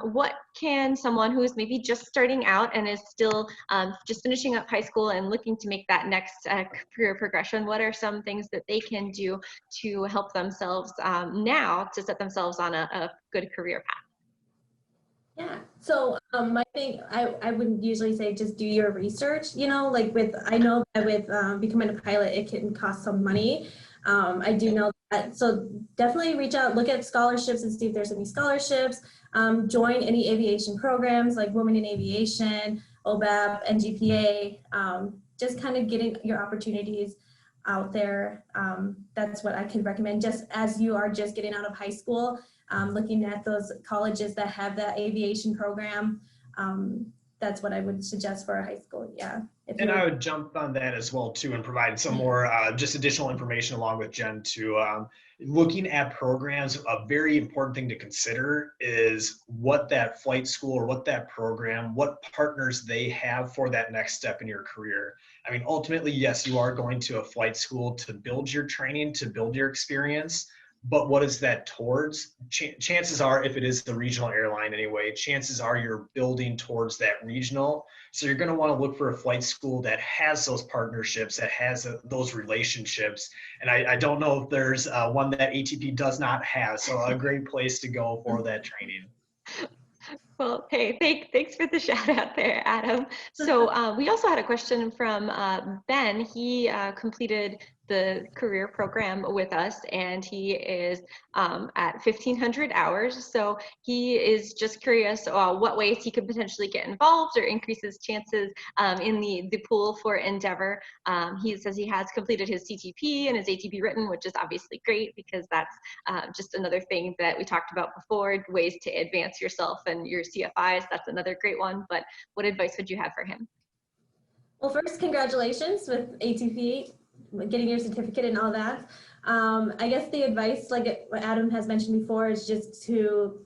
what can someone who is maybe just starting out and is still just finishing up high school and looking to make that next career progression, what are some things that they can do to help themselves now to set themselves on a good career path? Yeah, so my thing, I would usually say just do your research, I know that with becoming a pilot, it can cost some money. I do know that, so definitely reach out, look at scholarships and see if there's any scholarships, join any aviation programs like Women in Aviation, OBAP, NGPA, just kind of getting your opportunities out there. That's what I could recommend, just as you are just getting out of high school, looking at those colleges that have that aviation program. That's what I would suggest for a high school, yeah. And I would jump on that as well too and provide some more just additional information along with Jen too. Looking at programs, a very important thing to consider is what that flight school or what that program, what partners they have for that next step in your career. I mean, ultimately, yes, you are going to a flight school to build your training, to build your experience. But what is that towards? Chances are, if it is the regional airline anyway, chances are you're building towards that regional. So you're going to want to look for a flight school that has those partnerships, that has those relationships. And I don't know if there's one that ATP does not have. So a great place to go for that training. Well, hey, thanks for the shout out there, Adam. So we also had a question from Ben. He completed the career program with us, and he is at 1,500 hours. So he is just curious what ways he could potentially get involved or increase his chances in the pool for Endeavor. He says he has completed his CTP and his ATP written, which is obviously great because that's just another thing that we talked about before, ways to advance yourself and your CFIs. That's another great one. But what advice would you have for him? Well, first, congratulations with ATP, getting your certificate and all that. I guess the advice, like what Adam has mentioned before, is just to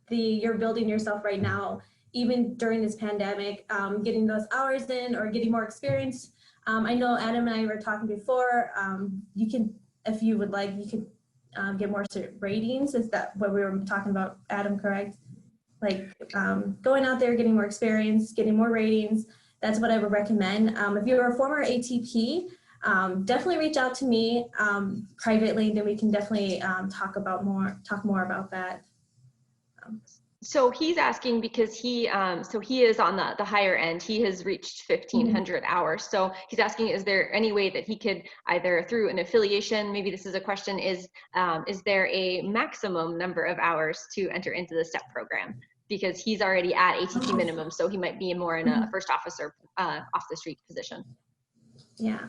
you're building yourself right now, even during this pandemic, getting those hours in or getting more experience. I know Adam and I were talking before. You can, if you would like, you could get more ratings. Is that what we were talking about, Adam, correct? Like going out there, getting more experience, getting more ratings. That's what I would recommend. If you're a former ATP, definitely reach out to me privately, then we can definitely talk more about that. So he's asking because he is on the higher end. He has reached 1,500 hours. So he's asking, is there any way that he could either through an affiliation, maybe this is a question, is there a maximum number of hours to enter into the STEP program? Because he's already at ATP minimum, so he might be more in a first officer off the street position. Yeah.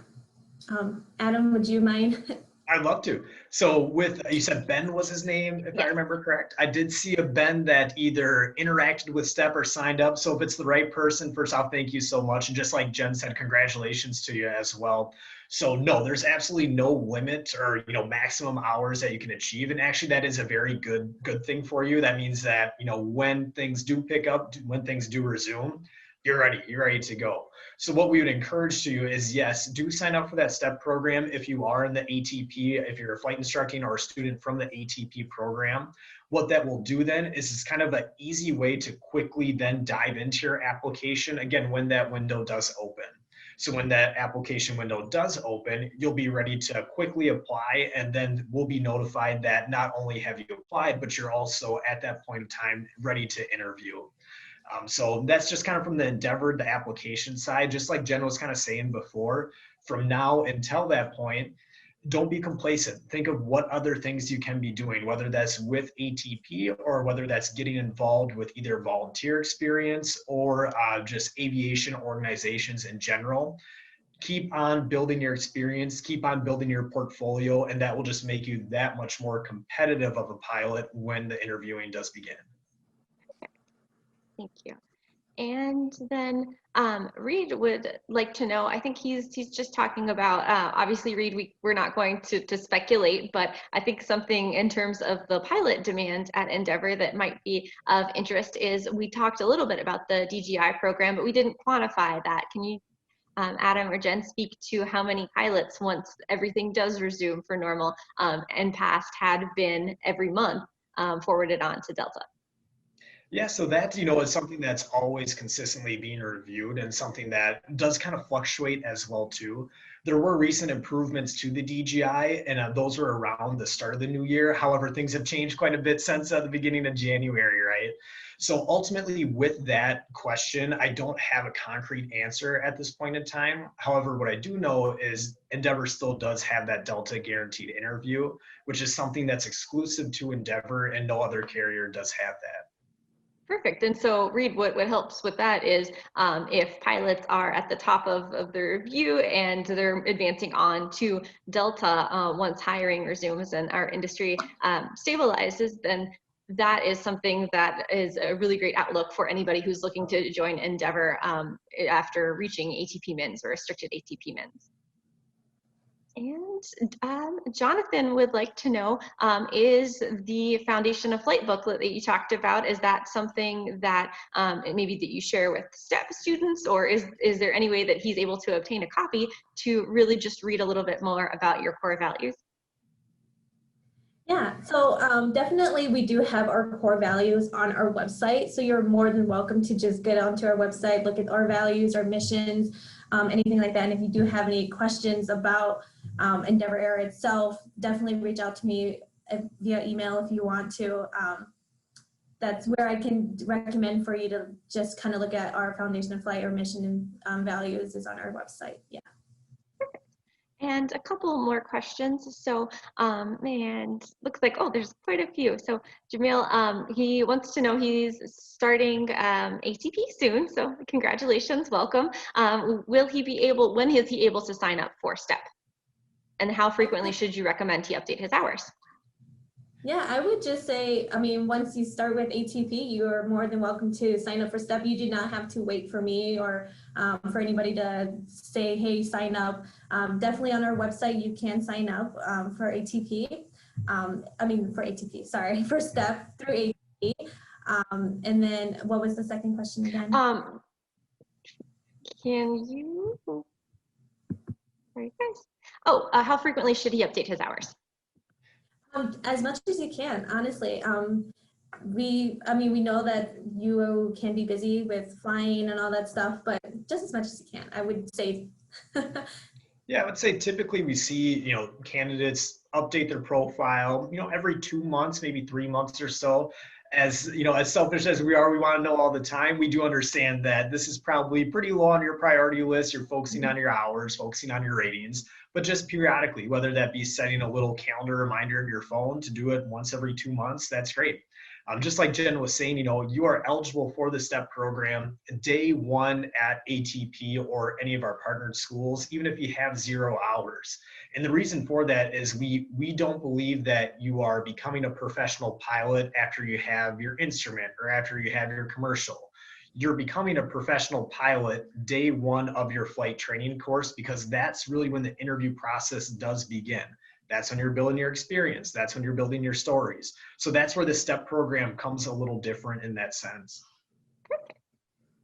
Adam, would you mind? I'd love to. So with, you said Ben was his name, if I remember correct. I did see a Ben that either interacted with STEP or signed up. So if it's the right person, first off, thank you so much. And just like Jen said, congratulations to you as well. So no, there's absolutely no limit or, maximum hours that you can achieve. And actually that is a very good thing for you. That means that, when things do pick up, when things do resume, you're ready to go. So what we would encourage to you is, yes, do sign up for that STEP program if you are in the ATP, if you're a flight instructing or a student from the ATP program. What that will do then is it's kind of an easy way to quickly then dive into your application, again, when that window does open. So when that application window does open, you'll be ready to quickly apply, and then we'll be notified that not only have you applied, but you're also at that point of time ready to interview. So that's just kind of from the Endeavor, the application side, just like Jen was kind of saying before, from now until that point, don't be complacent. Think of what other things you can be doing, whether that's with ATP or whether that's getting involved with either volunteer experience or just aviation organizations in general. Keep on building your experience, keep on building your portfolio, and that will just make you that much more competitive of a pilot when the interviewing does begin. Thank you. And then Reed would like to know, I think he's just talking about, obviously Reed, we're not going to speculate, but I think something in terms of the pilot demand at Endeavor that might be of interest is, we talked a little bit about the DGI program, but we didn't quantify that. Can you, Adam or Jen, speak to how many pilots, once everything does resume for normal and past, had been every month forwarded on to Delta? Yeah, so that, is something that's always consistently being reviewed and something that does kind of fluctuate as well too. There were recent improvements to the DGI, and those were around the start of the new year. However, things have changed quite a bit since the beginning of January, right? So ultimately with that question, I don't have a concrete answer at this point in time. However, what I do know is Endeavor still does have that Delta guaranteed interview, which is something that's exclusive to Endeavor, and no other carrier does have that. Perfect. And so Reed, what helps with that is if pilots are at the top of the review and they're advancing on to Delta once hiring resumes and our industry stabilizes, then that is something that is a really great outlook for anybody who's looking to join Endeavor after reaching ATP mins or restricted ATP mins. And Jonathan would like to know, is the Foundation of Flight booklet that you talked about, is that something that maybe that you share with STEP students, or is there any way that he's able to obtain a copy to really just read a little bit more about your core values? Yeah, so definitely we do have our core values on our website. So you're more than welcome to just get onto our website, look at our values, our missions, anything like that. And if you do have any questions about Endeavor Air itself, definitely reach out to me via email if you want to. that's where I can recommend for you to just kind of look at our foundation of flight or mission and values is on our website. Yeah. And a couple more questions. So, and looks like, oh, there's quite a few. So Jamil, he wants to know, he's starting ATP soon. So congratulations, welcome. Will he be able, when is he able to sign up for STEP? And how frequently should you recommend he update his hours? Yeah, I would just say, I mean, once you start with ATP, you are more than welcome to sign up for STEP. You do not have to wait for me or for anybody to say, hey, sign up. Definitely on our website, you can sign up for ATP. For STEP through ATP. And then what was the second question again? Can you, sorry guys. Oh, how frequently should he update his hours? As much as you can, honestly. We know that you can be busy with flying and all that stuff, but just as much as you can, I would say. Yeah, I would say typically we see, candidates update their profile, every 2 months, maybe 3 months or so. As as selfish as we are, we want to know all the time. We do understand that this is probably pretty low on your priority list. You're focusing on your hours, focusing on your ratings, but just periodically, whether that be setting a little calendar reminder of your phone to do it once every 2 months, that's great. Just like Jen was saying, you are eligible for the STEP program day one at ATP or any of our partnered schools, even if you have 0 hours. And the reason for that is we don't believe that you are becoming a professional pilot after you have your instrument or after you have your commercial. You're becoming a professional pilot day one of your flight training course, because that's really when the interview process does begin. That's when you're building your experience. That's when you're building your stories. So that's where the STEP program comes a little different in that sense. Perfect.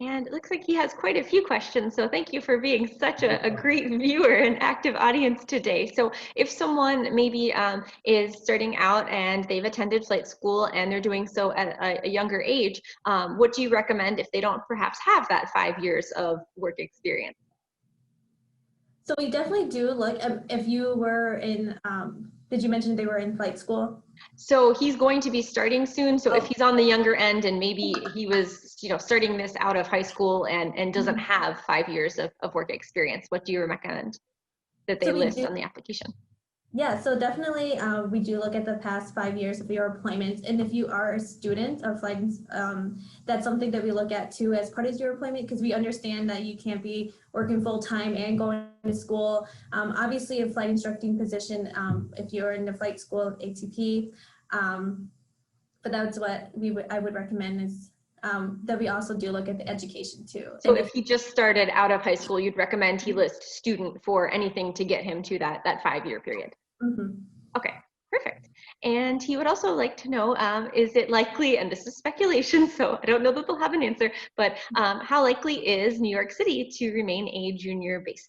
And it looks like he has quite a few questions. So thank you for being such a great viewer and active audience today. So if someone maybe is starting out and they've attended flight school and they're doing so at a younger age, what do you recommend if they don't perhaps have that 5 years of work experience? So we definitely do look, if you were in, did you mention they were in flight school? So he's going to be starting soon. So if he's on the younger end and maybe he was, starting this out of high school and doesn't have 5 years of work experience, what do you recommend that they list on the application? Yeah, so definitely we do look at the past 5 years of your employment. And if you are a student of flight, that's something that we look at too as part of your employment, because we understand that you can't be working full time and going to school. Obviously a flight instructing position, if you're in the flight school of ATP, but that's what I would recommend is that we also do look at the education too. So if he just started out of high school, you'd recommend he list student for anything to get him to that 5 year period? Okay, perfect. And he would also like to know, is it likely, and this is speculation, so I don't know that they'll have an answer, but how likely is New York City to remain a junior base?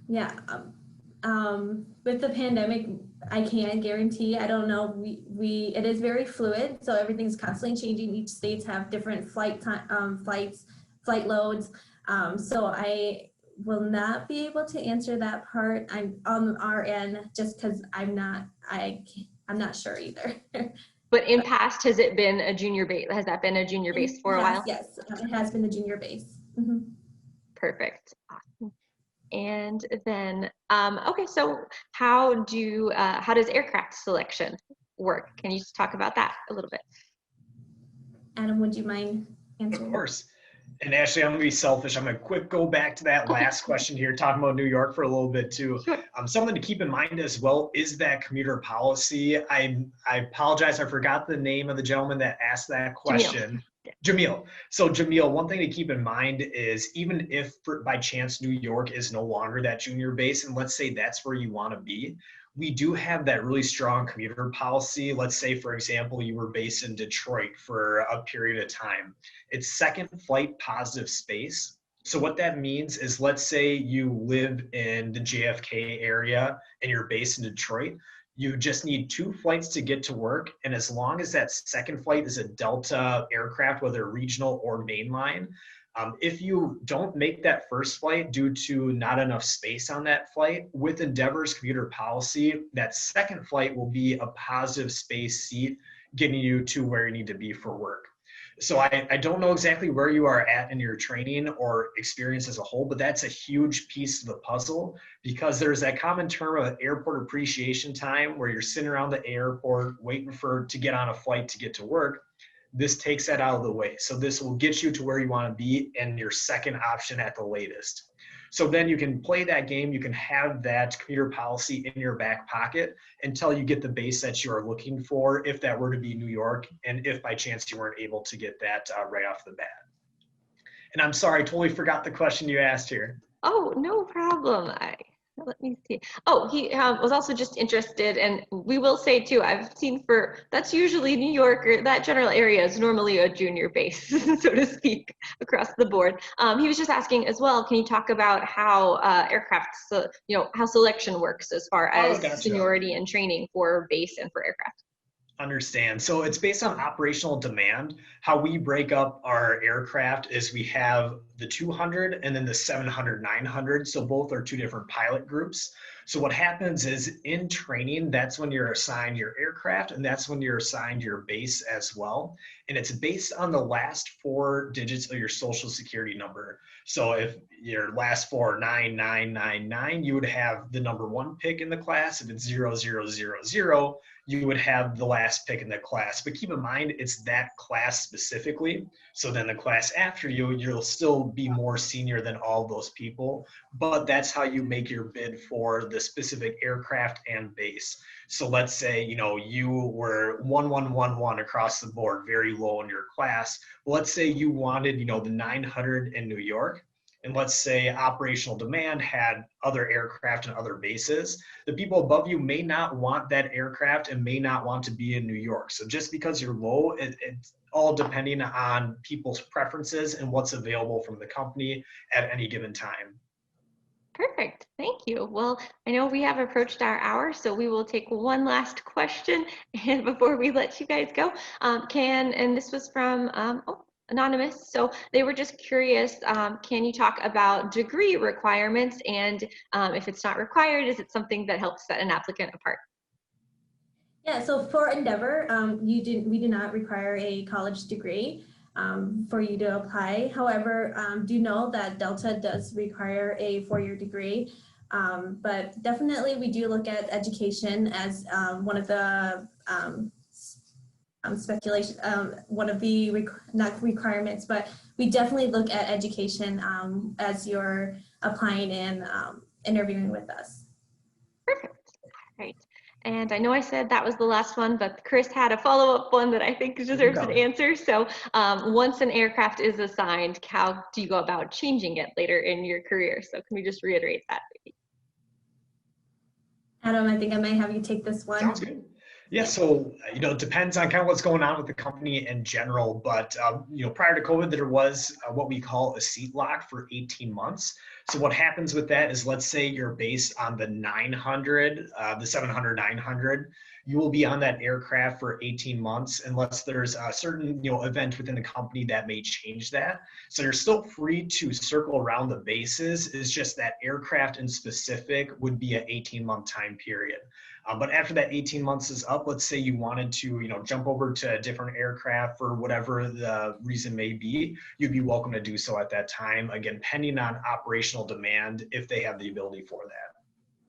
Yeah, with the pandemic, I can't guarantee. I don't know. It is very fluid, so everything's constantly changing. Each states have different flight loads. So I will not be able to answer that part. I'm on our end just because I'm not sure either. But in past, has it been a junior base? Has that been a junior base for a while? Yes, it has been the junior base. Perfect. Awesome. And then, okay, so how does aircraft selection work? Can you just talk about that a little bit? Adam, would you mind answering? Of course. And Ashley, I'm gonna be selfish. I'm gonna go back to that last question here, talking about New York for a little bit too. Sure. Something to keep in mind as well is that commuter policy. I apologize, I forgot the name of the gentleman that asked that question. Jamil. So Jamil, one thing to keep in mind is even if by chance New York is no longer that junior base, and let's say that's where you want to be, we do have that really strong commuter policy. Let's say, for example, you were based in Detroit for a period of time. It's second flight positive space. So what that means is, let's say you live in the JFK area and you're based in Detroit. You just need 2 flights to get to work. And as long as that second flight is a Delta aircraft, whether regional or mainline, if you don't make that first flight due to not enough space on that flight, with Endeavor's commuter policy, that second flight will be a positive space seat getting you to where you need to be for work. So I don't know exactly where you are at in your training or experience as a whole, but that's a huge piece of the puzzle, because there's that common term of airport appreciation time where you're sitting around the airport waiting to get on a flight to get to work. This takes that out of the way. So this will get you to where you want to be and your second option at the latest. So then you can play that game. You can have that commuter policy in your back pocket until you get the base that you are looking for, if that were to be New York, and if by chance you weren't able to get that right off the bat. And I'm sorry, I totally forgot the question you asked here. Oh, no problem. Let me see. Oh, he was also just interested, and we will say too, I've seen that's usually New York, or that general area is normally a junior base, so to speak, across the board. He was just asking as well, can you talk about how aircraft, how selection works as far as Gotcha. seniority and training for base and for aircraft? Understand. So it's based on operational demand. How we break up our aircraft is we have the 200 and then the 700, 900. So both are two different pilot groups. So what happens is in training, that's when you're assigned your aircraft, and that's when you're assigned your base as well. And it's based on the last 4 digits of your social security number. So if your last 4 are 9999, you would have the number 1 pick in the class. If it's 0000, you would have the last pick in the class. But keep in mind, it's that class specifically. So then the class after you, you'll still be more senior than all those people. But that's how you make your bid for the specific aircraft and base. So let's say, you were 1111 across the board, very low in your class. Well, let's say you wanted, the 900 in New York. And let's say operational demand had other aircraft and other bases. The people above you may not want that aircraft and may not want to be in New York. So just because you're low, it's all depending on people's preferences and what's available from the company at any given time. Perfect. Thank you. Well, I know we have approached our hour, so we will take one last question. And before we let you guys go, and this was from Anonymous. So they were just curious, can you talk about degree requirements? And if it's not required, is it something that helps set an applicant apart? Yeah, so for Endeavor, we do not require a college degree for you to apply. However, do know that Delta does require a 4-year degree, but definitely we do look at education as one of the speculation, one of the not requirements, but we definitely look at education as you're applying and interviewing with us. Perfect. All right. And I know I said that was the last one, but Chris had a follow-up one that I think deserves an answer. So once an aircraft is assigned, how do you go about changing it later in your career? So can we just reiterate that? Adam, I think I might have you take this one. Sounds good. Yeah, so, it depends on kind of what's going on with the company in general, but, prior to COVID, there was what we call a seat lock for 18 months. So what happens with that is, let's say you're based on the 900, the 700, 900, you will be on that aircraft for 18 months unless there's a certain, event within the company that may change that. So you're still free to circle around the bases. It's just that aircraft in specific would be an 18-month time period. But after that 18 months is up, let's say you wanted to, jump over to a different aircraft for whatever the reason may be, you'd be welcome to do so at that time. Again, pending on operational demand, if they have the ability for that.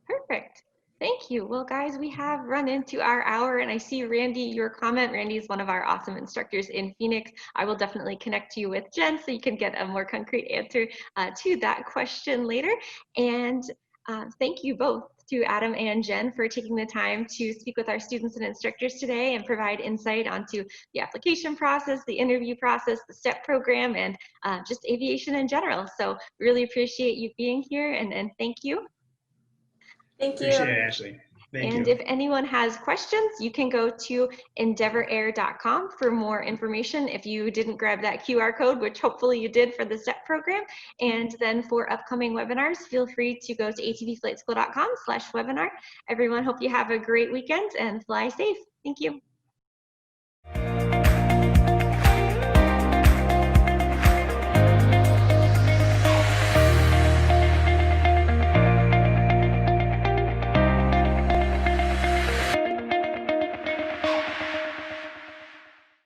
Perfect. Thank you. Well, guys, we have run into our hour, and I see Randy, your comment. Randy is one of our awesome instructors in Phoenix. I will definitely connect you with Jen so you can get a more concrete answer to that question later. And thank you both, to Adam and Jen, for taking the time to speak with our students and instructors today and provide insight onto the application process, the interview process, the STEP program, and just aviation in general. So really appreciate you being here, and thank you. Thank you. Appreciate it, Ashley. Thank you. If anyone has questions, you can go to endeavorair.com for more information if you didn't grab that QR code, which hopefully you did for the STEP program. And then for upcoming webinars, feel free to go to atpflightschool.com/webinar. Everyone, hope you have a great weekend and fly safe. Thank you.